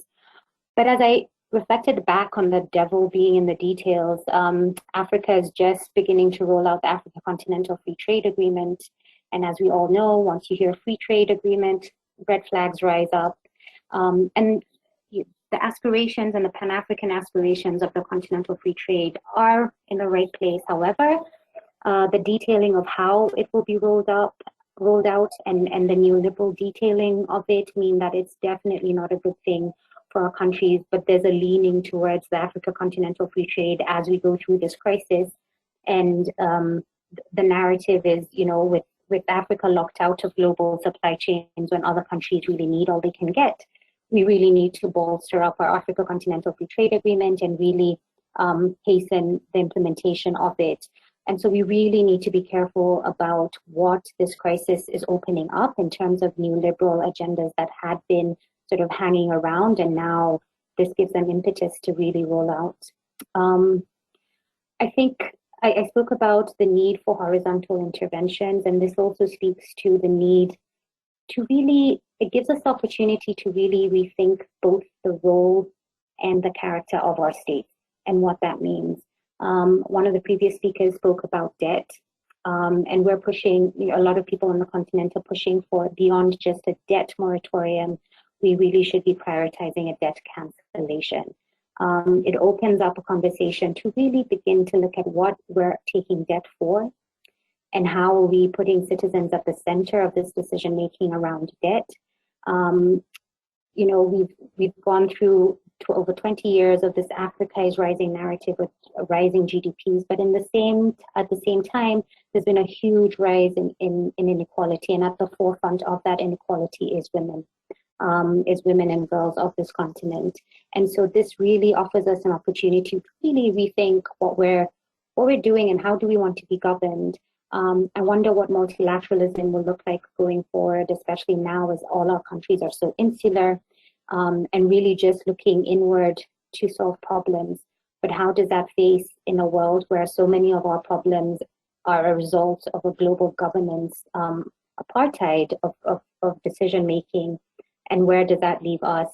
But as I reflected back on the devil being in the details, Africa is just beginning to roll out the Africa Continental Free Trade Agreement. And as we all know, once you hear free trade agreement, red flags rise up. And the aspirations and the Pan-African aspirations of the continental free trade are in the right place. However, the detailing of how it will be rolled out and the neoliberal detailing of it mean that it's definitely not a good thing for our countries, but there's a leaning towards the Africa Continental Free Trade as we go through this crisis. And the narrative is, with Africa locked out of global supply chains when other countries really need all they can get, we really need to bolster up our Africa Continental Free Trade Agreement and really hasten the implementation of it. And so we really need to be careful about what this crisis is opening up in terms of neoliberal agendas that had been sort of hanging around, and now this gives them impetus to really roll out. I think I spoke about the need for horizontal interventions, and this also speaks to the need to really, it gives us the opportunity to really rethink both the role and the character of our state and what that means. One of the previous speakers spoke about debt, and we're pushing, a lot of people on the continent are pushing for beyond just a debt moratorium. We really should be prioritizing a debt cancellation. It opens up a conversation to really begin to look at what we're taking debt for, and how are we putting citizens at the center of this decision making around debt. We've gone through over 20 years of this Africa is rising narrative with rising GDPs, but at the same time, there's been a huge rise in inequality, and at the forefront of that inequality is women and girls of this continent. And so this really offers us an opportunity to really rethink what we're doing and how do we want to be governed. I wonder what multilateralism will look like going forward, especially now as all our countries are so insular, and really just looking inward to solve problems. But how does that face in a world where so many of our problems are a result of a global governance apartheid of decision making? And where does that leave us,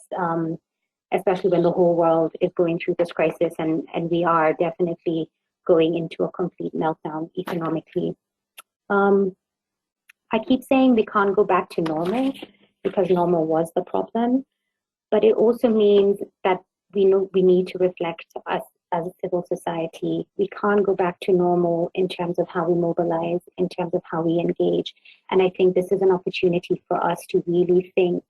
especially when the whole world is going through this crisis, and we are definitely going into a complete meltdown economically. I keep saying we can't go back to normal because normal was the problem, but it also means that we need to reflect us as a civil society. We can't go back to normal in terms of how we mobilize, in terms of how we engage. And I think this is an opportunity for us to really think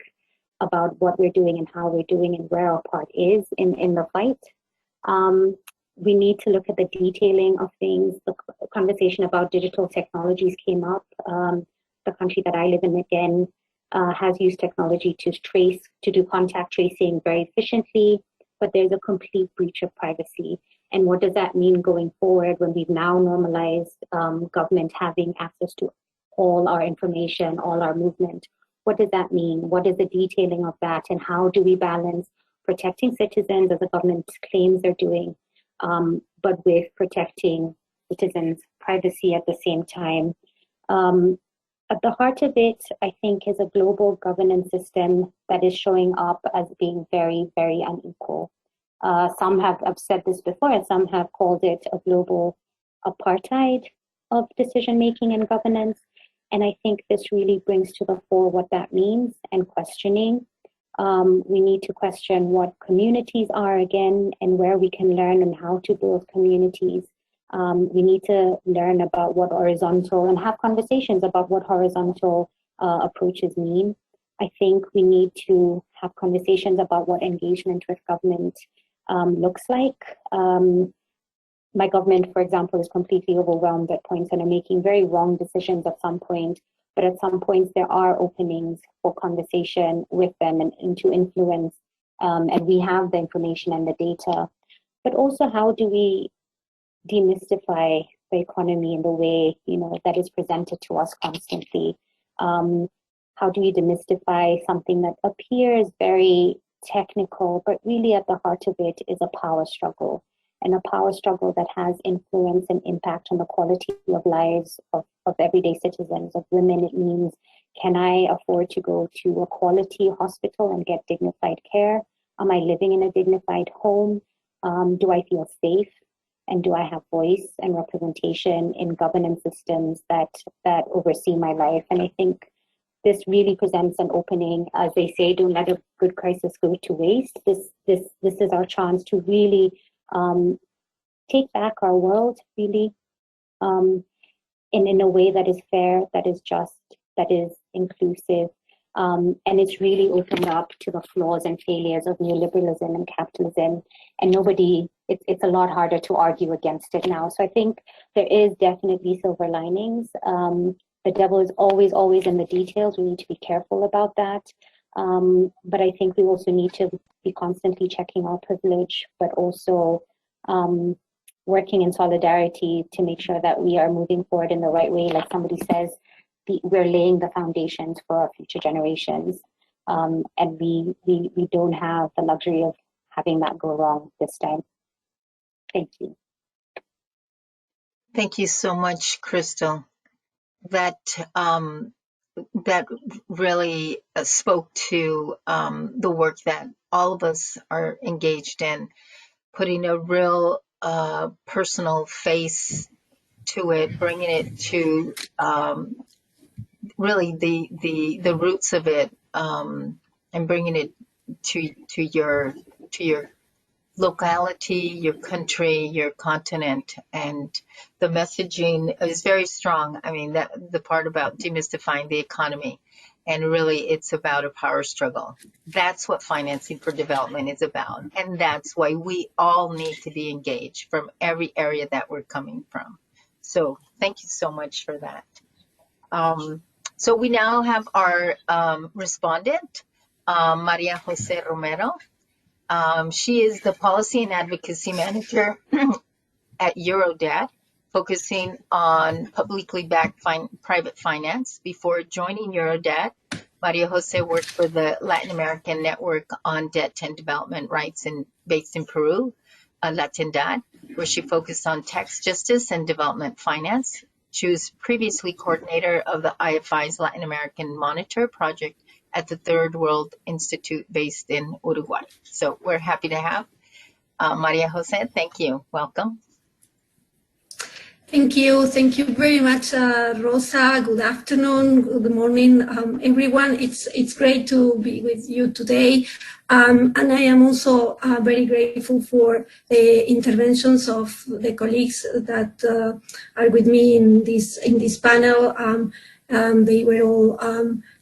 about what we're doing and how we're doing and where our part is in the fight. We need to look at the detailing of things. The conversation about digital technologies came up. The country that I live in, again, has used technology to do contact tracing very efficiently, but there's a complete breach of privacy. And what does that mean going forward when we've now normalized government having access to all our information, all our movement? What does that mean? What is the detailing of that? And how do we balance protecting citizens, as the government claims they're doing, but with protecting citizens' privacy at the same time. At the heart of it, I think, is a global governance system that is showing up as being very, very unequal. Some have, I've said this before, and some have called it a global apartheid of decision-making and governance. And I think this really brings to the fore what that means and questioning. We need to question what communities are again and where we can learn and how to build communities. We need to learn about what horizontal and have conversations about what horizontal approaches mean. I think we need to have conversations about what engagement with government looks like. My government, for example, is completely overwhelmed at points and are making very wrong decisions at some point. But at some points, there are openings for conversation with them and to influence. And we have the information and the data. But also, how do we demystify the economy in the way, that is presented to us constantly? How do you demystify something that appears very technical, but really at the heart of it is a power struggle, and a power struggle that has influence and impact on the quality of lives of everyday citizens, of women. It means, can I afford to go to a quality hospital and get dignified care? Am I living in a dignified home? Do I feel safe? And do I have voice and representation in governance systems that oversee my life? And I think this really presents an opening. As they say, don't let a good crisis go to waste. This is our chance to really take back our world, really, in a way that is fair, that is just, that is inclusive. And it's really opened up to the flaws and failures of neoliberalism and capitalism. And it's a lot harder to argue against it now. So I think there is definitely silver linings. The devil is always, always in the details. We need to be careful about that. But I think we also need to be constantly checking our privilege, but also working in solidarity to make sure that we are moving forward in the right way. Like somebody says, we're laying the foundations for our future generations. And we don't have the luxury of having that go wrong this time. Thank you. Thank you so much, Crystal. That really spoke to the work that all of us are engaged in, putting a real personal face to it, bringing it to really the roots of it, and bringing it to your locality, your country, your continent. And the messaging is very strong. I mean, that the part about demystifying the economy, and really it's about a power struggle. That's what financing for development is about. And that's why we all need to be engaged from every area that we're coming from. So thank you so much for that. So we now have our respondent, Maria Jose Romero. She is the Policy and Advocacy Manager at Eurodad, focusing on publicly backed private finance. Before joining Eurodad, Maria Jose worked for the Latin American Network on Debt and Development Rights based in Peru, Latindad, where she focused on tax justice and development finance. She was previously coordinator of the IFI's Latin American Monitor Project at the Third World Institute based in Uruguay. So we're happy to have Maria Jose. Thank you. Welcome. Thank you. Thank you very much, Rosa. Good afternoon. Good morning, everyone. It's great to be with you today. And I am also very grateful for the interventions of the colleagues that are with me in this panel. They were all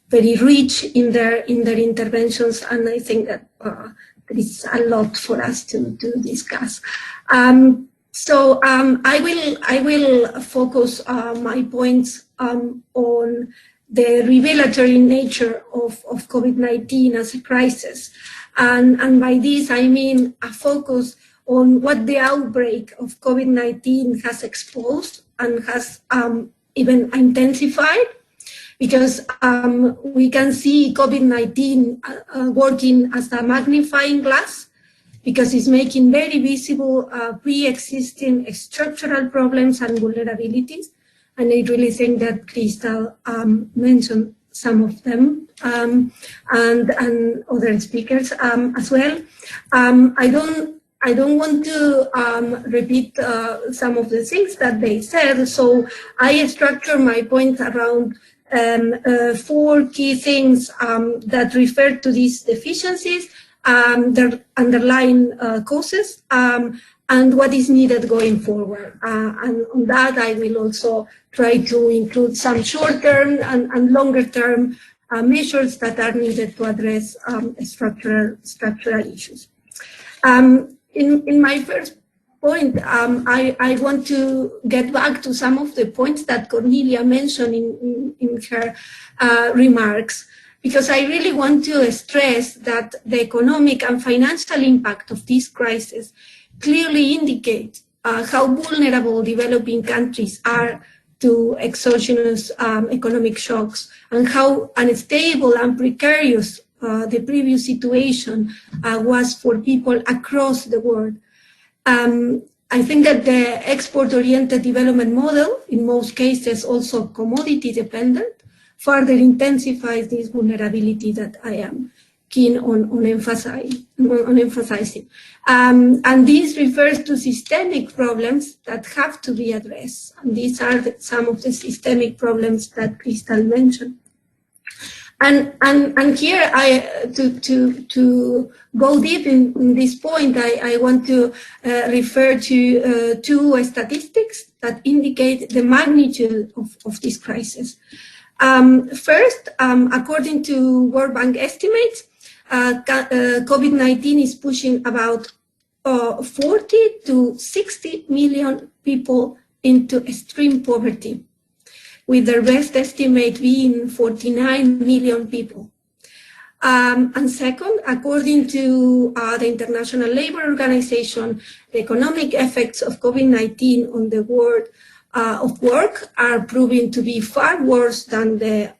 very rich in their interventions, and I think that there is a lot for us to discuss. So I will focus my points on the revelatory nature of COVID-19 as a crisis. And by this, I mean a focus on what the outbreak of COVID-19 has exposed and has even intensified, because we can see COVID-19 working as a magnifying glass, because it's making very visible pre-existing structural problems and vulnerabilities. And I really think that Crystal mentioned some of them, and other speakers as well. I don't want to repeat some of the things that they said, so I structure my point around 4 key things that refer to these deficiencies, their underlying causes, and what is needed going forward. And on that, I will also try to include some short-term and longer-term measures that are needed to address structural issues. In my first point, I want to get back to some of the points that Cornelia mentioned in her remarks, because I really want to stress that the economic and financial impact of this crisis clearly indicate how vulnerable developing countries are to exogenous economic shocks, and how unstable and precarious the previous situation was for people across the world. I think that the export-oriented development model, in most cases also commodity-dependent, further intensifies this vulnerability that I am keen on emphasizing. And this refers to systemic problems that have to be addressed. And these are some of the systemic problems that Crystal mentioned. And here, to go deep in this point, I want to refer to 2 statistics that indicate the magnitude of this crisis. First, according to World Bank estimates, COVID-19 is pushing about 40 to 60 million people into extreme poverty, with the best estimate being 49 million people. And second, according to the International Labour Organization, the economic effects of COVID-19 on the world of work are proving to be far worse than the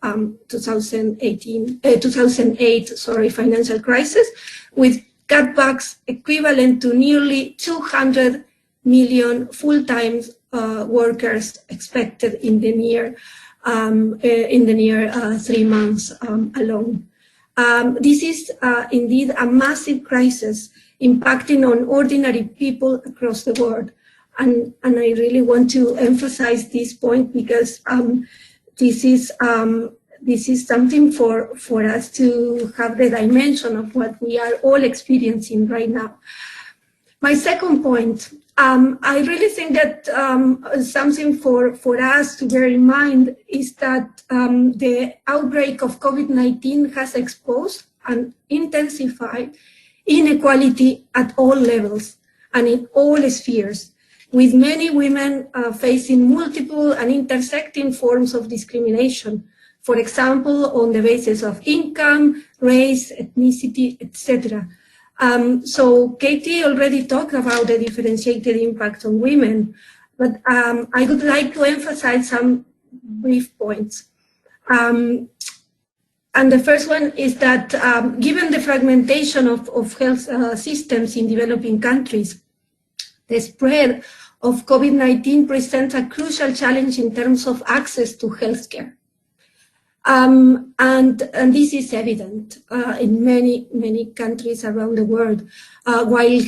2008 financial crisis, with cutbacks equivalent to nearly 200 million full-time workers expected in the near 3 months alone. This is indeed a massive crisis impacting on ordinary people across the world. And I really want to emphasize this point, because this is something for us to have the dimension of what we are all experiencing right now. My second point, I really think that something for us to bear in mind is that the outbreak of COVID-19 has exposed and intensified inequality at all levels and in all spheres, with many women facing multiple and intersecting forms of discrimination, for example, on the basis of income, race, ethnicity, etc. So Katie already talked about the differentiated impact on women, but I would like to emphasize some brief points. And the first one is that given the fragmentation of health systems in developing countries, the spread of COVID-19 presents a crucial challenge in terms of access to healthcare. And this is evident in many countries around the world, while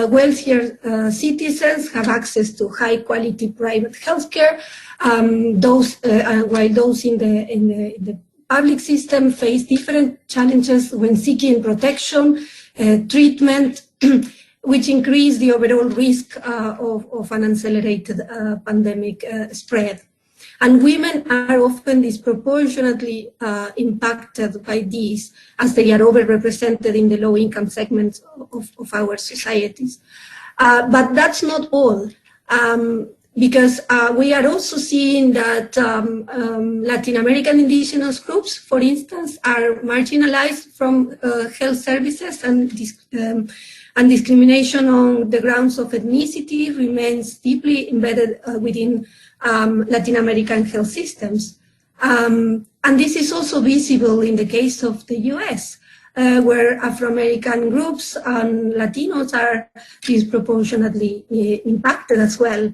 wealthier citizens have access to high-quality private healthcare, while those in the public system face different challenges when seeking protection, treatment, which increase the overall risk of an accelerated pandemic spread. And women are often disproportionately impacted by these, as they are overrepresented in the low-income segments of our societies. But that's not all, because we are also seeing that Latin American indigenous groups, for instance, are marginalized from health services, and discrimination on the grounds of ethnicity remains deeply embedded within Latin American health systems. And this is also visible in the case of the US, where Afro-American groups and Latinos are disproportionately impacted as well.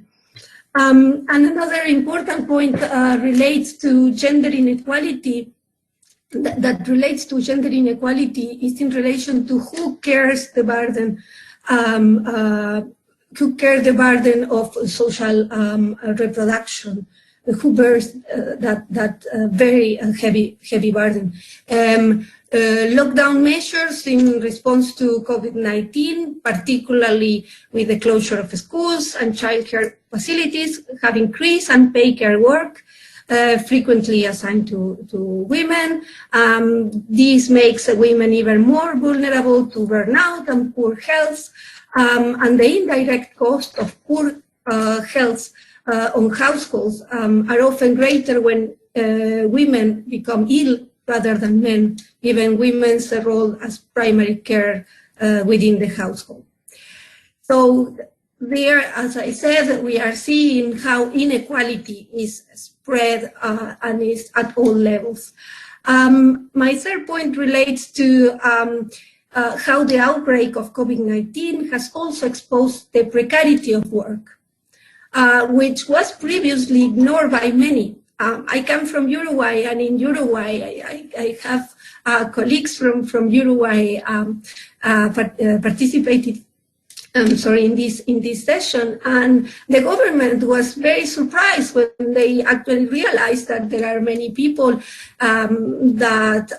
And another important point relates to gender inequality. That relates to gender inequality is in relation to who carries the burden, of social reproduction, who bears that very heavy burden. Lockdown measures in response to COVID-19, particularly with the closure of schools and childcare facilities, have increased unpaid care work, frequently assigned to women. This makes women even more vulnerable to burnout and poor health, and the indirect cost of poor health on households are often greater when women become ill rather than men, given women's role as primary care within the household. So there, as I said, we are seeing how inequality is spread and is at all levels. My third point relates to how the outbreak of COVID-19 has also exposed the precarity of work, which was previously ignored by many. I come from Uruguay, and in Uruguay, I have colleagues from Uruguay participated in this session, and the government was very surprised when they actually realized that there are many people that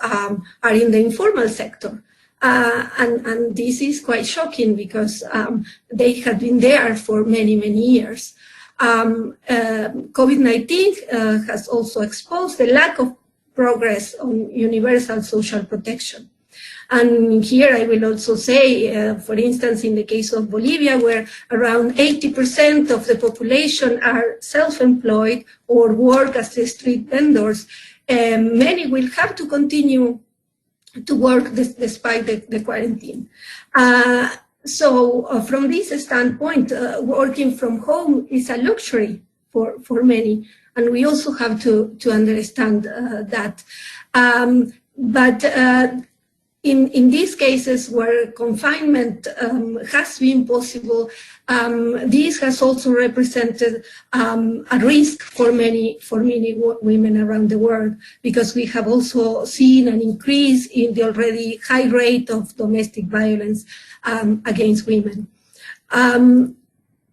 are in the informal sector. And this is quite shocking because they had been there for many years. COVID-19 has also exposed the lack of progress on universal social protection. And here I will also say, for instance, in the case of Bolivia, where around 80% of the population are self-employed or work as street vendors, many will have to continue to work despite the quarantine. So from this standpoint, working from home is a luxury for many, and we also have to understand that. But in these cases where confinement has been possible, this has also represented a risk for many women around the world, because we have also seen an increase in the already high rate of domestic violence against women.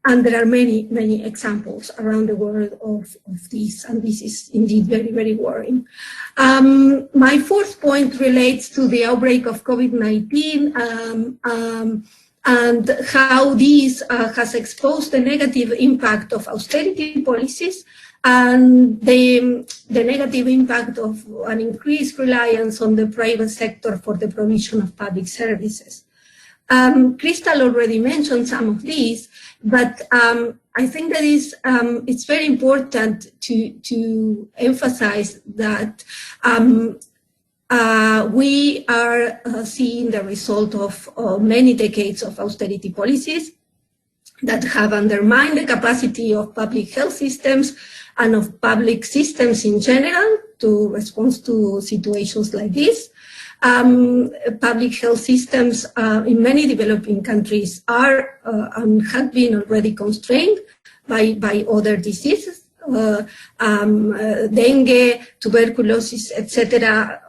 And there are many examples around the world of this, and this is indeed very worrying. My fourth point relates to the outbreak of COVID-19 and how this has exposed the negative impact of austerity policies and the negative impact of an increased reliance on the private sector for the provision of public services. Crystal already mentioned some of these, but I think that it's very important to emphasize that we are seeing the result of many decades of austerity policies that have undermined the capacity of public health systems and of public systems in general to respond to situations like this. Public health systems in many developing countries are and have been already constrained by other diseases. Dengue, tuberculosis, etc.,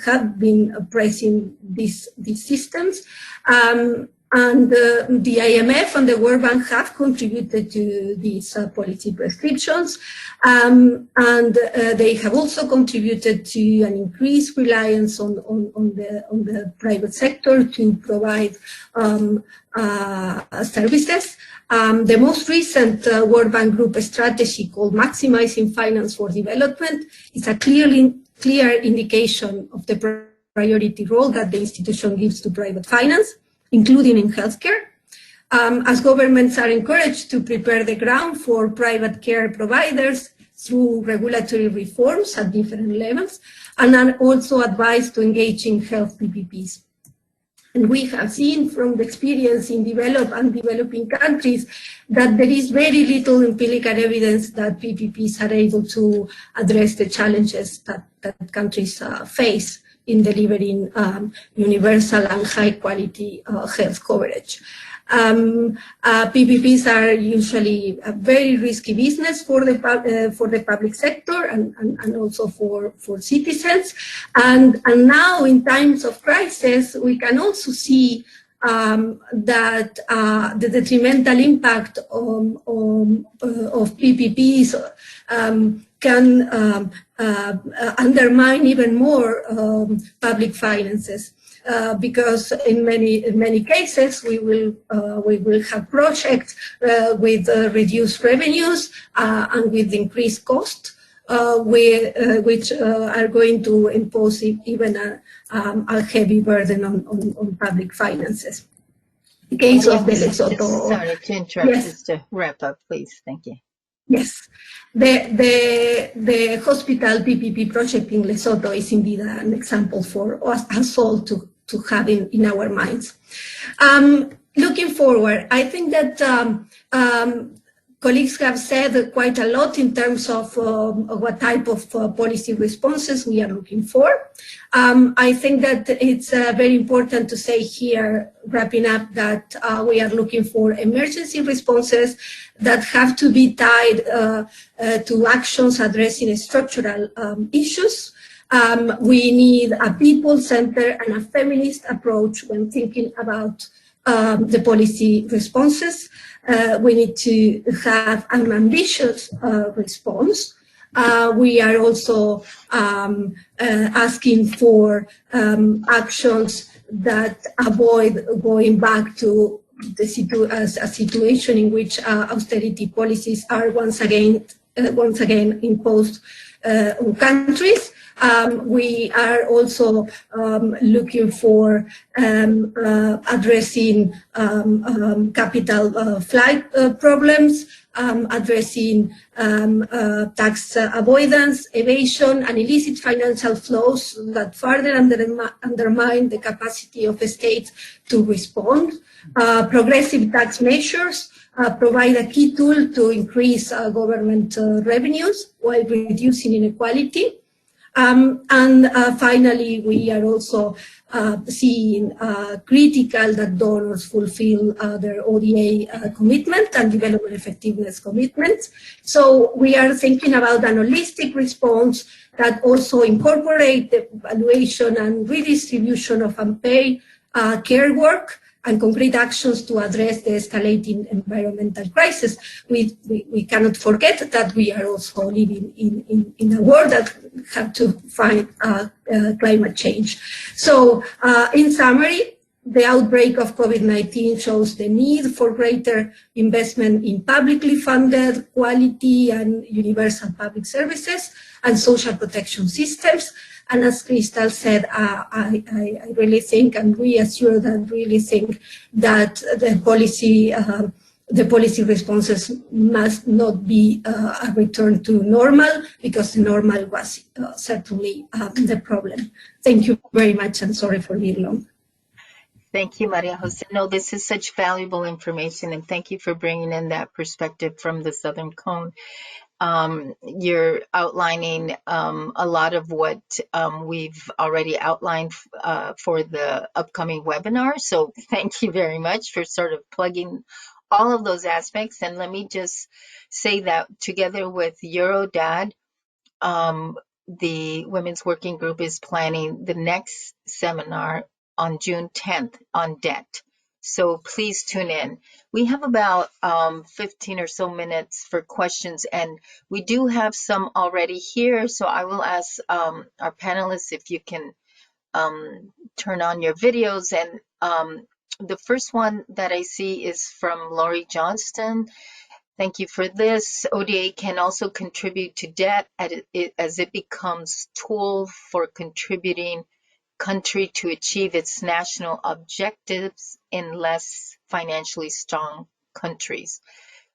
have been pressing these systems. And the IMF and the World Bank have contributed to these policy prescriptions, and they have also contributed to an increased reliance on the private sector to provide services. The most recent World Bank Group strategy, called Maximizing Finance for Development, is a clear indication of the priority role that the institution gives to private finance, including in healthcare, as governments are encouraged to prepare the ground for private care providers through regulatory reforms at different levels, and are also advised to engage in health PPPs. And we have seen from the experience in developed and developing countries that there is very little empirical evidence that PPPs are able to address the challenges that countries face in delivering universal and high quality health coverage. PPPs are usually a very risky business for the public sector and also for citizens. And now in times of crisis, we can also see that the detrimental impact of PPPs can undermine even more public finances. Because in many cases we will have projects with reduced revenues and with increased cost, which are going to impose even a heavy burden on public finances. In case of the Lesotho. Sorry to interrupt, Yes. just to wrap up, please. Thank you. Yes, the hospital PPP project in Lesotho is indeed an example for us all to have in our minds. Looking forward, I think that colleagues have said quite a lot in terms of what type of policy responses we are looking for. I think that it's very important to say here, wrapping up, that we are looking for emergency responses that have to be tied to actions addressing structural issues. We need a people-centered and a feminist approach when thinking about the policy responses. We need to have an ambitious response. We are also asking for actions that avoid going back to a situation in which austerity policies are once again imposed on countries. We are also looking for addressing capital flight problems, addressing tax avoidance, evasion, and illicit financial flows that further undermine the capacity of states to respond. Progressive tax measures provide a key tool to increase government revenues while reducing inequality. And finally, we are also seeing critical that donors fulfill their ODA commitment and development effectiveness commitments. So we are thinking about an holistic response that also incorporates the evaluation and redistribution of unpaid care work and concrete actions to address the escalating environmental crisis. We cannot forget that we are also living in a world that have to fight climate change. So in summary, the outbreak of COVID-19 shows the need for greater investment in publicly funded, quality and universal public services and social protection systems. And as Crystal said, I really think, and we as Europe really think, that the policy responses must not be a return to normal, because the normal was certainly the problem. Thank you very much, and sorry for being long. Thank you, Maria Jose. No, this is such valuable information, and thank you for bringing in that perspective from the Southern Cone. You're outlining a lot of what we've already outlined for the upcoming webinar. So thank you very much for sort of plugging all of those aspects. And let me just say that together with Eurodad, the Women's Working Group is planning the next seminar on June 10th on debt. So please tune in. We have about 15 or so minutes for questions, and we do have some already here. So I will ask our panelists if you can turn on your videos. And the first one that I see is from Laurie Johnston. Thank you for this. ODA can also contribute to debt as it becomes tool for contributing country to achieve its national objectives in less financially strong countries.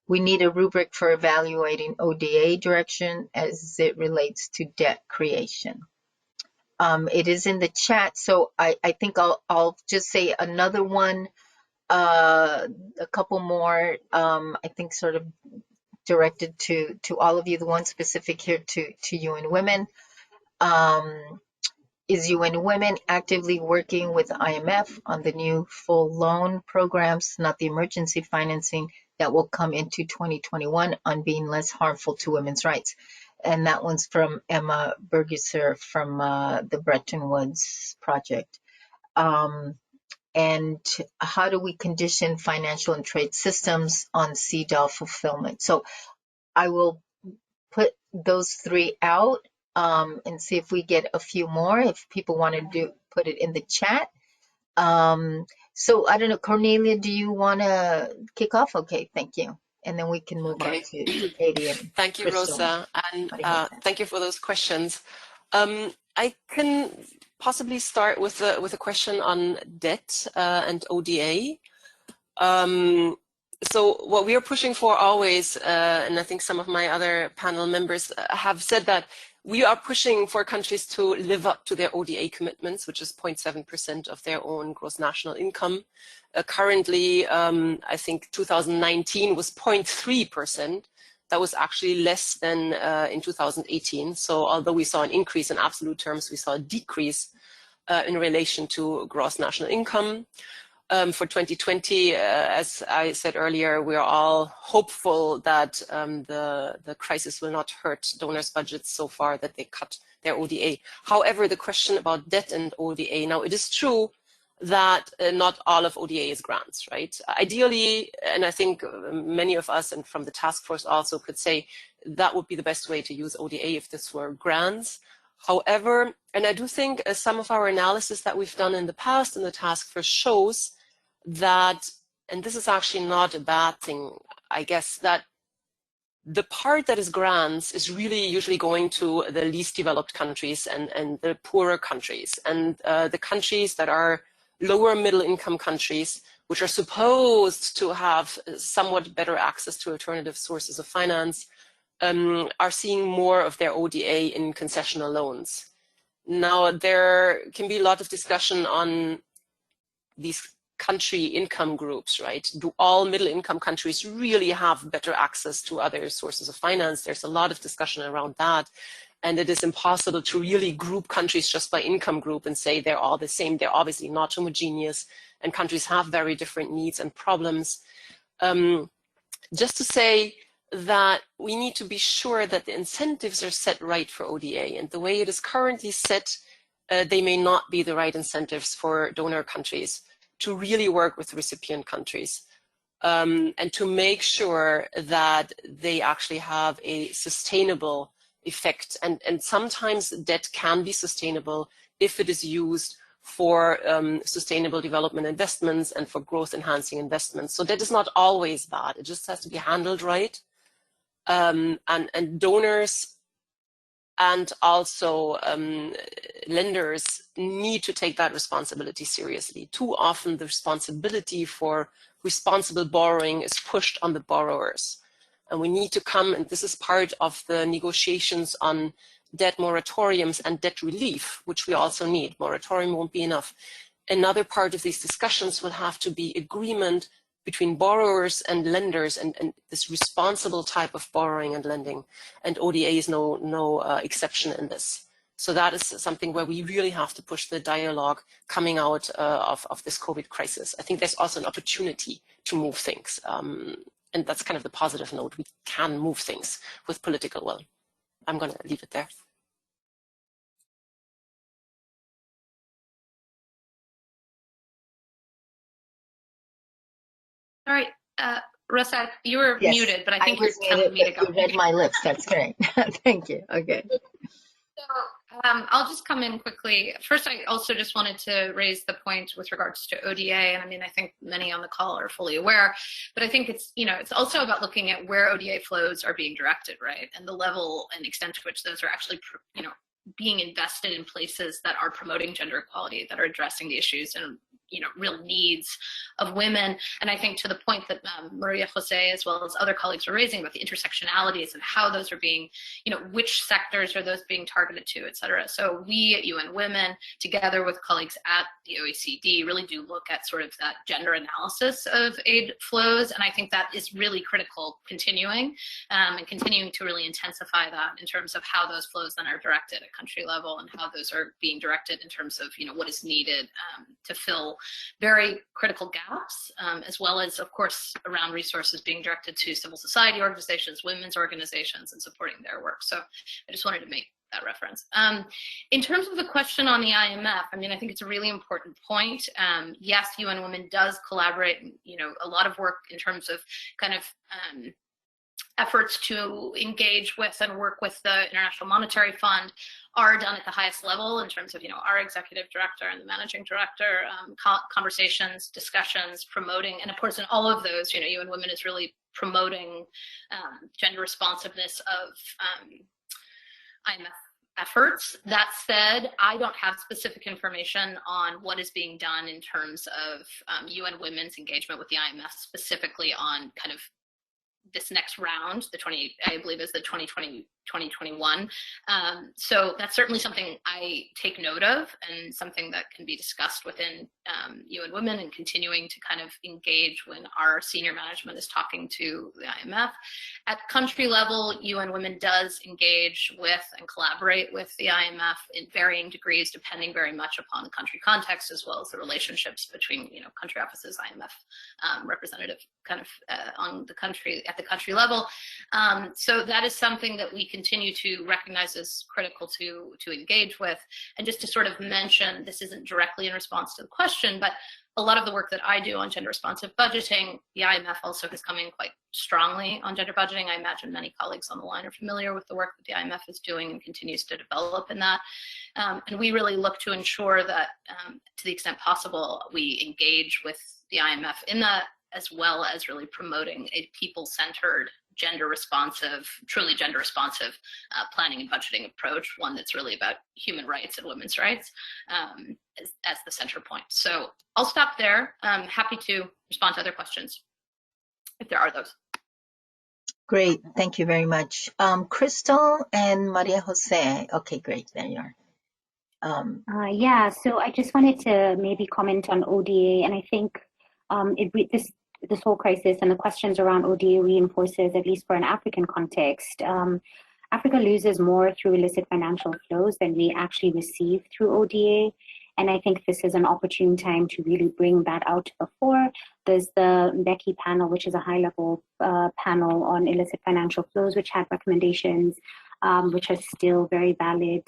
We need a rubric for evaluating ODA direction as it relates to debt creation. It is in the chat, so I think I'll just say another one, a couple more, I think sort of directed to all of you. The one specific here to UN Women. Is UN Women actively working with IMF on the new full loan programs, not the emergency financing that will come into 2021, on being less harmful to women's rights? And that one's from Emma Bergeser from the Bretton Woods Project. And how do we condition financial and trade systems on CEDAW fulfillment? So I will put those three out and see if we get a few more, if people want to put it in the chat. So I don't know, Cornelia, do you want to kick off? Okay, thank you. And then we can move on to Katie and Thank you, Crystal. Rosa, and thank you for those questions. I can possibly start with a question on debt and ODA. So what we are pushing for always, and I think some of my other panel members have said that we are pushing for countries to live up to their ODA commitments, which is 0.7% of their own gross national income. Currently, I think 2019 was 0.3%. That was actually less than in 2018. So although we saw an increase in absolute terms, we saw a decrease in relation to gross national income. For 2020, as I said earlier, we are all hopeful that the crisis will not hurt donors' budgets so far that they cut their ODA. However, the question about debt and ODA, now it is true that not all of ODA is grants, right? Ideally, and I think many of us and from the task force also could say that would be the best way to use ODA if this were grants. However, and I do think some of our analysis that we've done in the past in the task force shows that, and this is actually not a bad thing, I guess, that the part that is grants is really usually going to the least developed countries and the poorer countries. And the countries that are lower middle income countries, which are supposed to have somewhat better access to alternative sources of finance, are seeing more of their ODA in concessional loans. Now, there can be a lot of discussion on these country income groups, right? Do all middle income countries really have better access to other sources of finance? There's a lot of discussion around that. And it is impossible to really group countries just by income group and say they're all the same. They're obviously not homogeneous, and countries have very different needs and problems. Just to say that we need to be sure that the incentives are set right for ODA, and the way it is currently set, they may not be the right incentives for donor countries to really work with recipient countries, and to make sure that they actually have a sustainable effect. And sometimes debt can be sustainable if it is used for sustainable development investments and for growth enhancing investments. So debt is not always bad. It just has to be handled right. And donors and also lenders need to take that responsibility seriously. Too often the responsibility for responsible borrowing is pushed on the borrowers. And we need to come, and this is part of the negotiations on debt moratoriums and debt relief, which we also need. Moratorium won't be enough. Another part of these discussions will have to be agreement between borrowers and lenders, and this responsible type of borrowing and lending. And ODA is no exception in this. So that is something where we really have to push the dialogue coming out of this COVID crisis. I think there's also an opportunity to move things. And that's kind of the positive note. We can move things with political will. I'm going to leave it there. All right, Rosa, you were muted, but I think you're telling me to go. You read my lips. That's great. Thank you. Okay. So I'll just come in quickly. First, I also just wanted to raise the point with regards to ODA, and I mean, I think many on the call are fully aware, but I think it's, it's also about looking at where ODA flows are being directed, right? And the level and extent to which those are actually, being invested in places that are promoting gender equality, that are addressing the issues and, real needs of women. And I think to the point that Maria Jose, as well as other colleagues, are raising about the intersectionalities and how those are being, which sectors are those being targeted to, et cetera. So we at UN Women, together with colleagues at the OECD, really do look at sort of that gender analysis of aid flows. And I think that is really critical continuing and continuing to really intensify that in terms of how those flows then are directed at country level and how those are being directed in terms of, what is needed to fill very critical gaps, as well as, of course, around resources being directed to civil society organizations, women's organizations, and supporting their work. So I just wanted to make that reference. In terms of the question on the IMF, I think it's a really important point. Yes, UN Women does collaborate, a lot of work in terms of kind of efforts to engage with and work with the International Monetary Fund are done at the highest level in terms of, our executive director and the managing director, conversations, discussions, promoting, and of course in all of those, UN Women is really promoting gender responsiveness of IMF efforts. That said, I don't have specific information on what is being done in terms of UN Women's engagement with the IMF, specifically on kind of this next round, I believe is the 2021. So that's certainly something I take note of and something that can be discussed within UN Women and continuing to kind of engage when our senior management is talking to the IMF. At country level, UN Women does engage with and collaborate with the IMF in varying degrees, depending very much upon the country context, as well as the relationships between, country offices, IMF representative kind of at the country level. So that is something that we continue to recognize as critical to engage with. And just to sort of mention, this isn't directly in response to the question, but a lot of the work that I do on gender responsive budgeting, the IMF also has come in quite strongly on gender budgeting. I imagine many colleagues on the line are familiar with the work that the IMF is doing and continues to develop in that. And we really look to ensure that to the extent possible, we engage with the IMF in that, as well as really promoting a people-centered, truly gender responsive planning and budgeting approach, one that's really about human rights and women's rights as the center point. So I'll stop there. I'm happy to respond to other questions if there are those. Great, thank you very much. Crystal and Maria Jose. Okay, great, there you are. Yeah, so I just wanted to maybe comment on ODA, and I think this whole crisis and the questions around ODA reinforces, at least for an African context, Africa loses more through illicit financial flows than we actually receive through ODA. And I think this is an opportune time to really bring that out to the fore. There's the Becky panel, which is a high-level panel on illicit financial flows, which had recommendations, which are still very valid.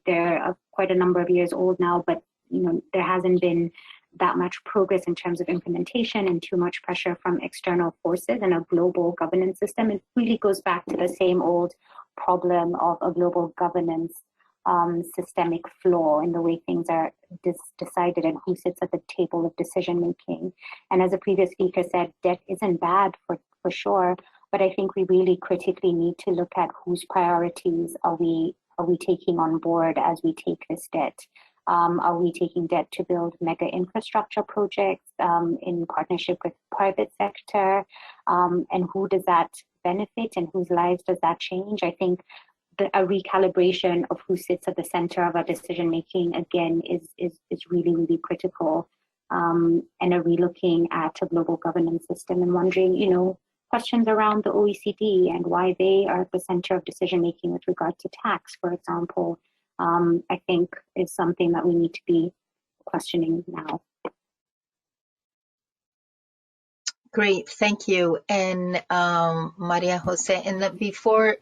They're quite a number of years old now, but there hasn't been that much progress in terms of implementation and too much pressure from external forces and a global governance system. It really goes back to the same old problem of a global governance systemic flaw in the way things are decided and who sits at the table of decision making. And as a previous speaker said, debt isn't bad for sure, but I think we really critically need to look at whose priorities are we taking on board as we take this debt. Are we taking debt to build mega infrastructure projects in partnership with private sector? And who does that benefit and whose lives does that change? I think a recalibration of who sits at the center of our decision making again is really, really critical. And a relooking at a global governance system and wondering, questions around the OECD and why they are at the center of decision making with regard to tax, for example. I think is something that we need to be questioning now. Great, thank you. And Maria Jose, and before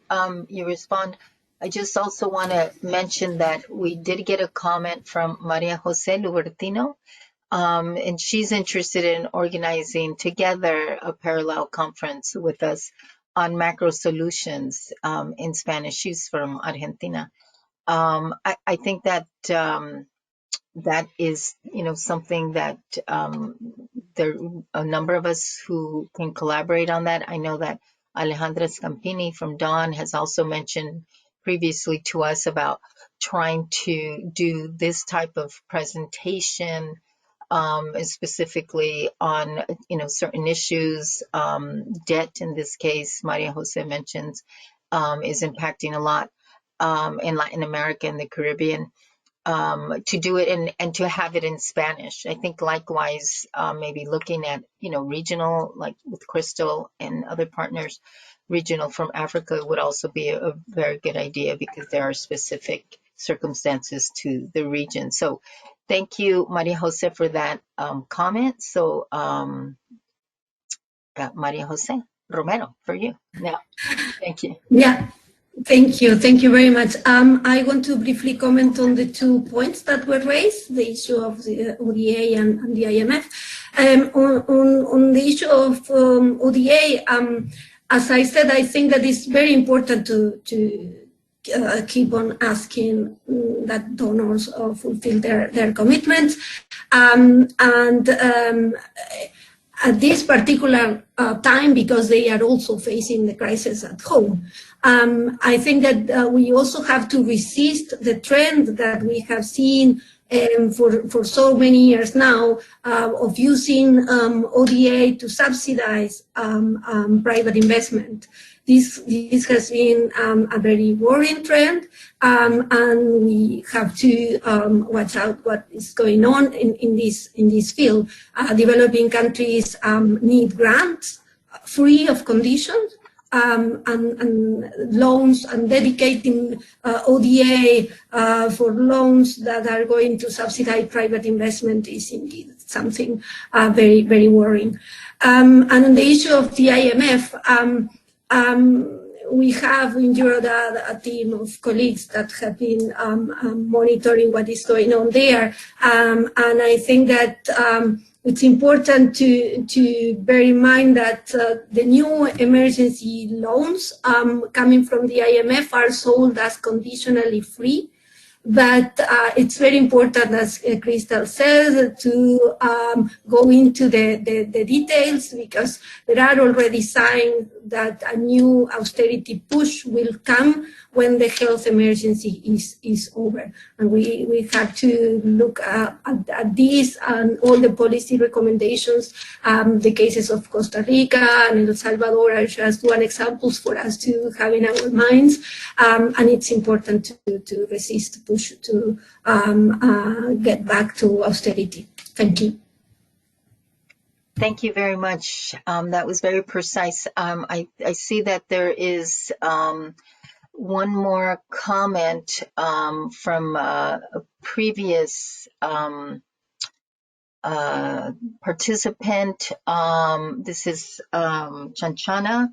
you respond, I just also want to mention that we did get a comment from Maria Jose Lubertino, and she's interested in organizing together a parallel conference with us on macro solutions in Spanish. She's from Argentina. I think that that is, something that there are a number of us who can collaborate on that. I know that Alejandra Scampini from Dawn has also mentioned previously to us about trying to do this type of presentation specifically on, certain issues. Debt, in this case, Maria Jose mentions, is impacting a lot in Latin America and the Caribbean. To do it and to have it in Spanish. I think likewise, maybe looking at, regional, like with Crystal and other partners, regional from Africa would also be a very good idea because there are specific circumstances to the region. So thank you, Maria Jose, for that comment. So Maria Jose Romero, for you now. Thank you. Yeah. Thank you. Thank you very much. I want to briefly comment on the 2 points that were raised, the issue of the ODA and the IMF. On the issue of ODA, as I said, I think that it's very important to keep on asking that donors fulfill their commitments. At this particular time, because they are also facing the crisis at home, I think that we also have to resist the trend that we have seen for so many years now of using ODA to subsidize private investment. This has been a very worrying trend, and we have to watch out what is going on in this field. Developing countries need grants free of conditions, and loans, and dedicating ODA for loans that are going to subsidize private investment is indeed something very, very worrying. And on the issue of the IMF, we have in Europe a team of colleagues that have been monitoring what is going on there. And I think that it's important to bear in mind that the new emergency loans coming from the IMF are sold as conditionally free. But it's very important, as Crystal says, to go into the details, because there are already signs that a new austerity push will come when the health emergency is over. And we have to look at this and all the policy recommendations. The cases of Costa Rica and El Salvador are just one examples for us to have in our minds. And it's important to resist push to get back to austerity. Thank you. Thank you very much. That was very precise. I see that there is one more comment from a previous participant. This is Chanchana,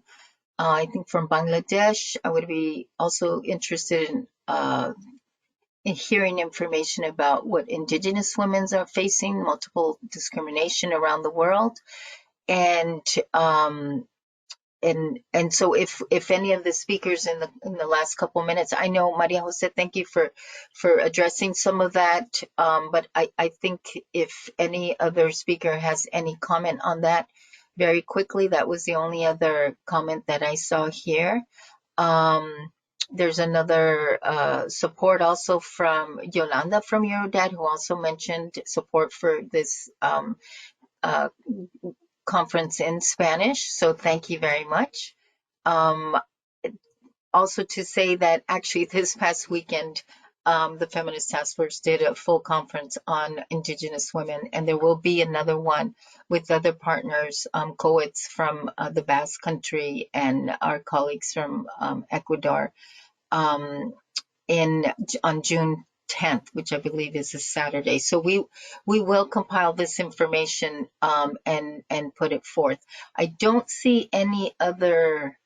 I think from Bangladesh. I would be also interested in hearing information about what Indigenous women are facing, multiple discrimination around the world. And so if any of the speakers in the last couple minutes, I know Maria Jose, thank you for addressing some of that. But I think if any other speaker has any comment on that very quickly, that was the only other comment that I saw here. There's another support also from Yolanda from Eurodad, who also mentioned support for this conference in Spanish. So thank you very much. Also to say that actually this past weekend, the Feminist Task Force did a full conference on Indigenous women, and there will be another one with other partners, co-eds from the Basque Country and our colleagues from Ecuador on June 10th, which I believe is a Saturday. So we will compile this information and put it forth. I don't see any other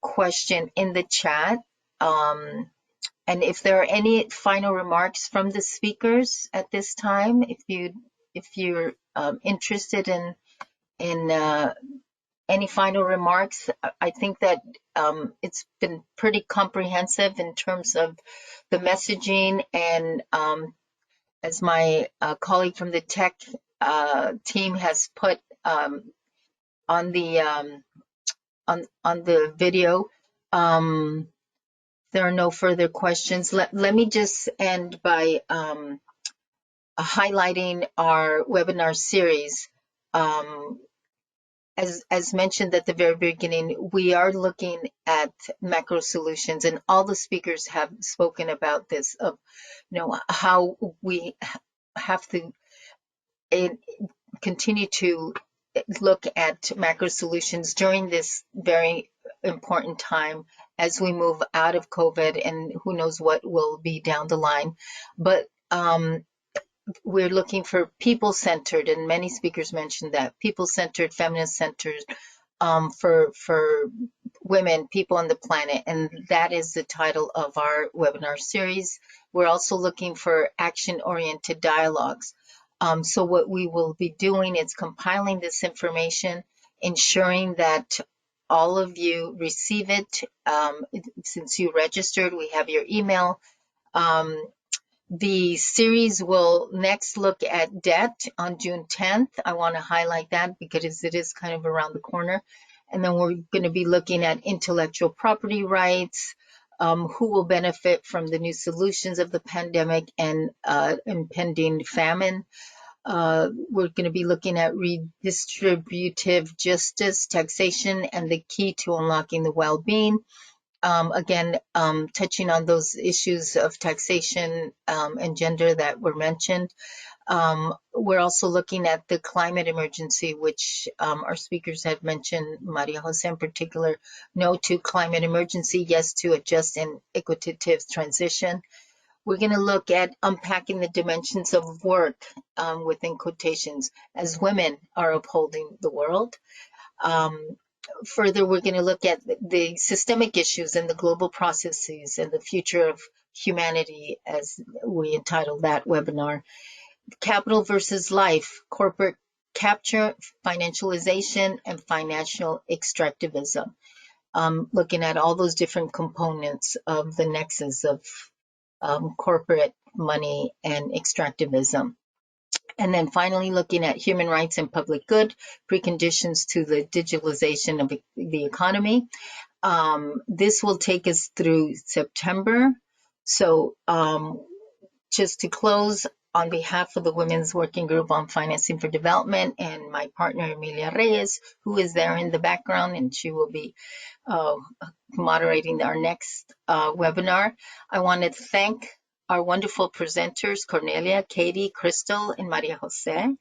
question in the chat. And if there are any final remarks from the speakers at this time, if you're interested in any final remarks, I think that it's been pretty comprehensive in terms of the messaging, and as my colleague from the tech team has put on the video, there are no further questions. Let me just end by highlighting our webinar series. As mentioned at the very beginning, we are looking at macro solutions, and all the speakers have spoken about this, of how we have to continue to look at macro solutions during this very important time as we move out of COVID, and who knows what will be down the line. But we're looking for people-centered, and many speakers mentioned that, people-centered, feminist-centered, for women, people on the planet, and that is the title of our webinar series. We're also looking for action-oriented dialogues. So what we will be doing is compiling this information, ensuring that all of you receive it. Since you registered, we have your email. The series will next look at debt on June 10th. I want to highlight that because it is kind of around the corner. And then we're going to be looking at intellectual property rights, who will benefit from the new solutions of the pandemic and impending famine. We're going to be looking at redistributive justice, taxation, and the key to unlocking the well-being. Again, touching on those issues of taxation and gender that were mentioned. We're also looking at the climate emergency, which our speakers had mentioned, Maria Jose in particular, no to climate emergency, yes to a just and equitative transition. We're going to look at unpacking the dimensions of work, within quotations, as women are upholding the world. Further, we're going to look at the systemic issues and the global processes and the future of humanity, as we entitled that webinar. Capital versus life, corporate capture, financialization, and financial extractivism. Looking at all those different components of the nexus of corporate money and extractivism. And then finally, looking at human rights and public good, preconditions to the digitalization of the economy. This will take us through September. So just to close, on behalf of the Women's Working Group on Financing for Development and my partner, Emilia Reyes, who is there in the background, and she will be moderating our next webinar. I want to thank our wonderful presenters, Cornelia, Katie, Crystal, and Maria Jose,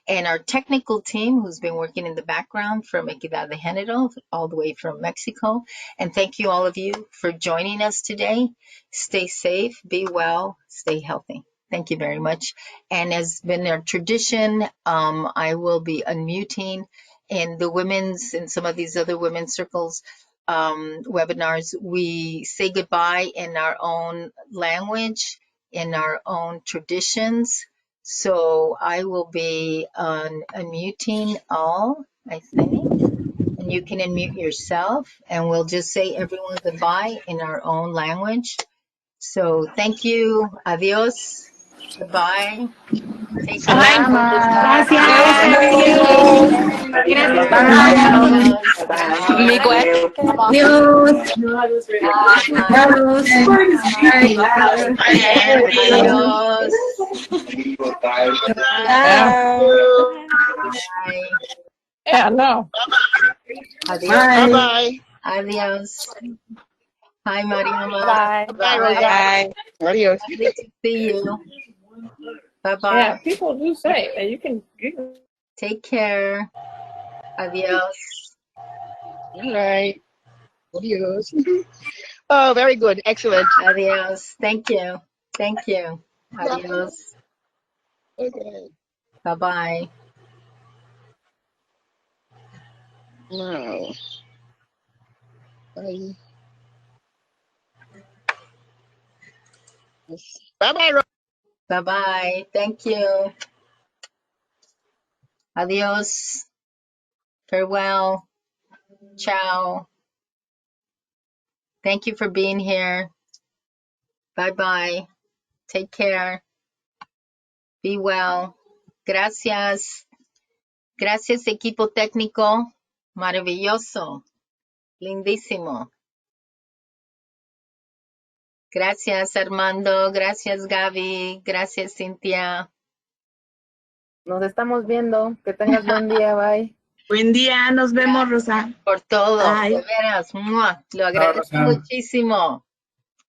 and our technical team who's been working in the background from Equidad de Género, all the way from Mexico. And thank you all of you for joining us today. Stay safe, be well, stay healthy. Thank you very much. And as been our tradition, I will be unmuting in the women's and some of these other women's circles webinars. We say goodbye in our own language, in our own traditions. So I will be unmuting all, I think, and you can unmute yourself, and we'll just say everyone goodbye in our own language. So thank you, adios, goodbye, take care. Gracias. Miguel. Adiós. Adiós. Bye. Yeah, no. Adios. Bye-bye. Adios. Hi, Mariama. Bye. Bye, Rosa. Adios. Lovely to see you. Bye-bye. Yeah, people do say that you can. Take care. Adios. All right. Adios. Oh, very good. Excellent. Adios. Thank you. Thank you. Adios. Okay. Bye-bye. Now. Bye. Bye-bye, Rosa. Bye-bye. Thank you. Adios. Farewell. Ciao. Thank you for being here. Bye-bye. Take care. Be well. Gracias. Gracias, equipo técnico. Maravilloso. Lindísimo. Gracias, Armando. Gracias, Gaby. Gracias, Cintia. Nos estamos viendo. Que tengas buen día. Bye. Buen día, nos vemos, Rosa. Por todo, Bye. de veras, ¡mua! Lo agradezco muchísimo.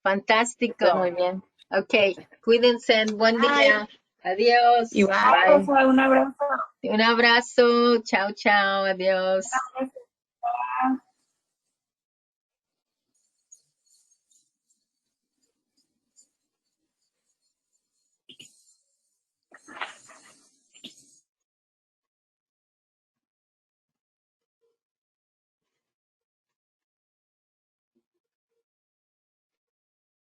Fantástico. Estés muy bien. Ok, cuídense, buen día. Adiós. Igual. Bye. Rosa, un abrazo. Un abrazo. Chao, chao. Adiós.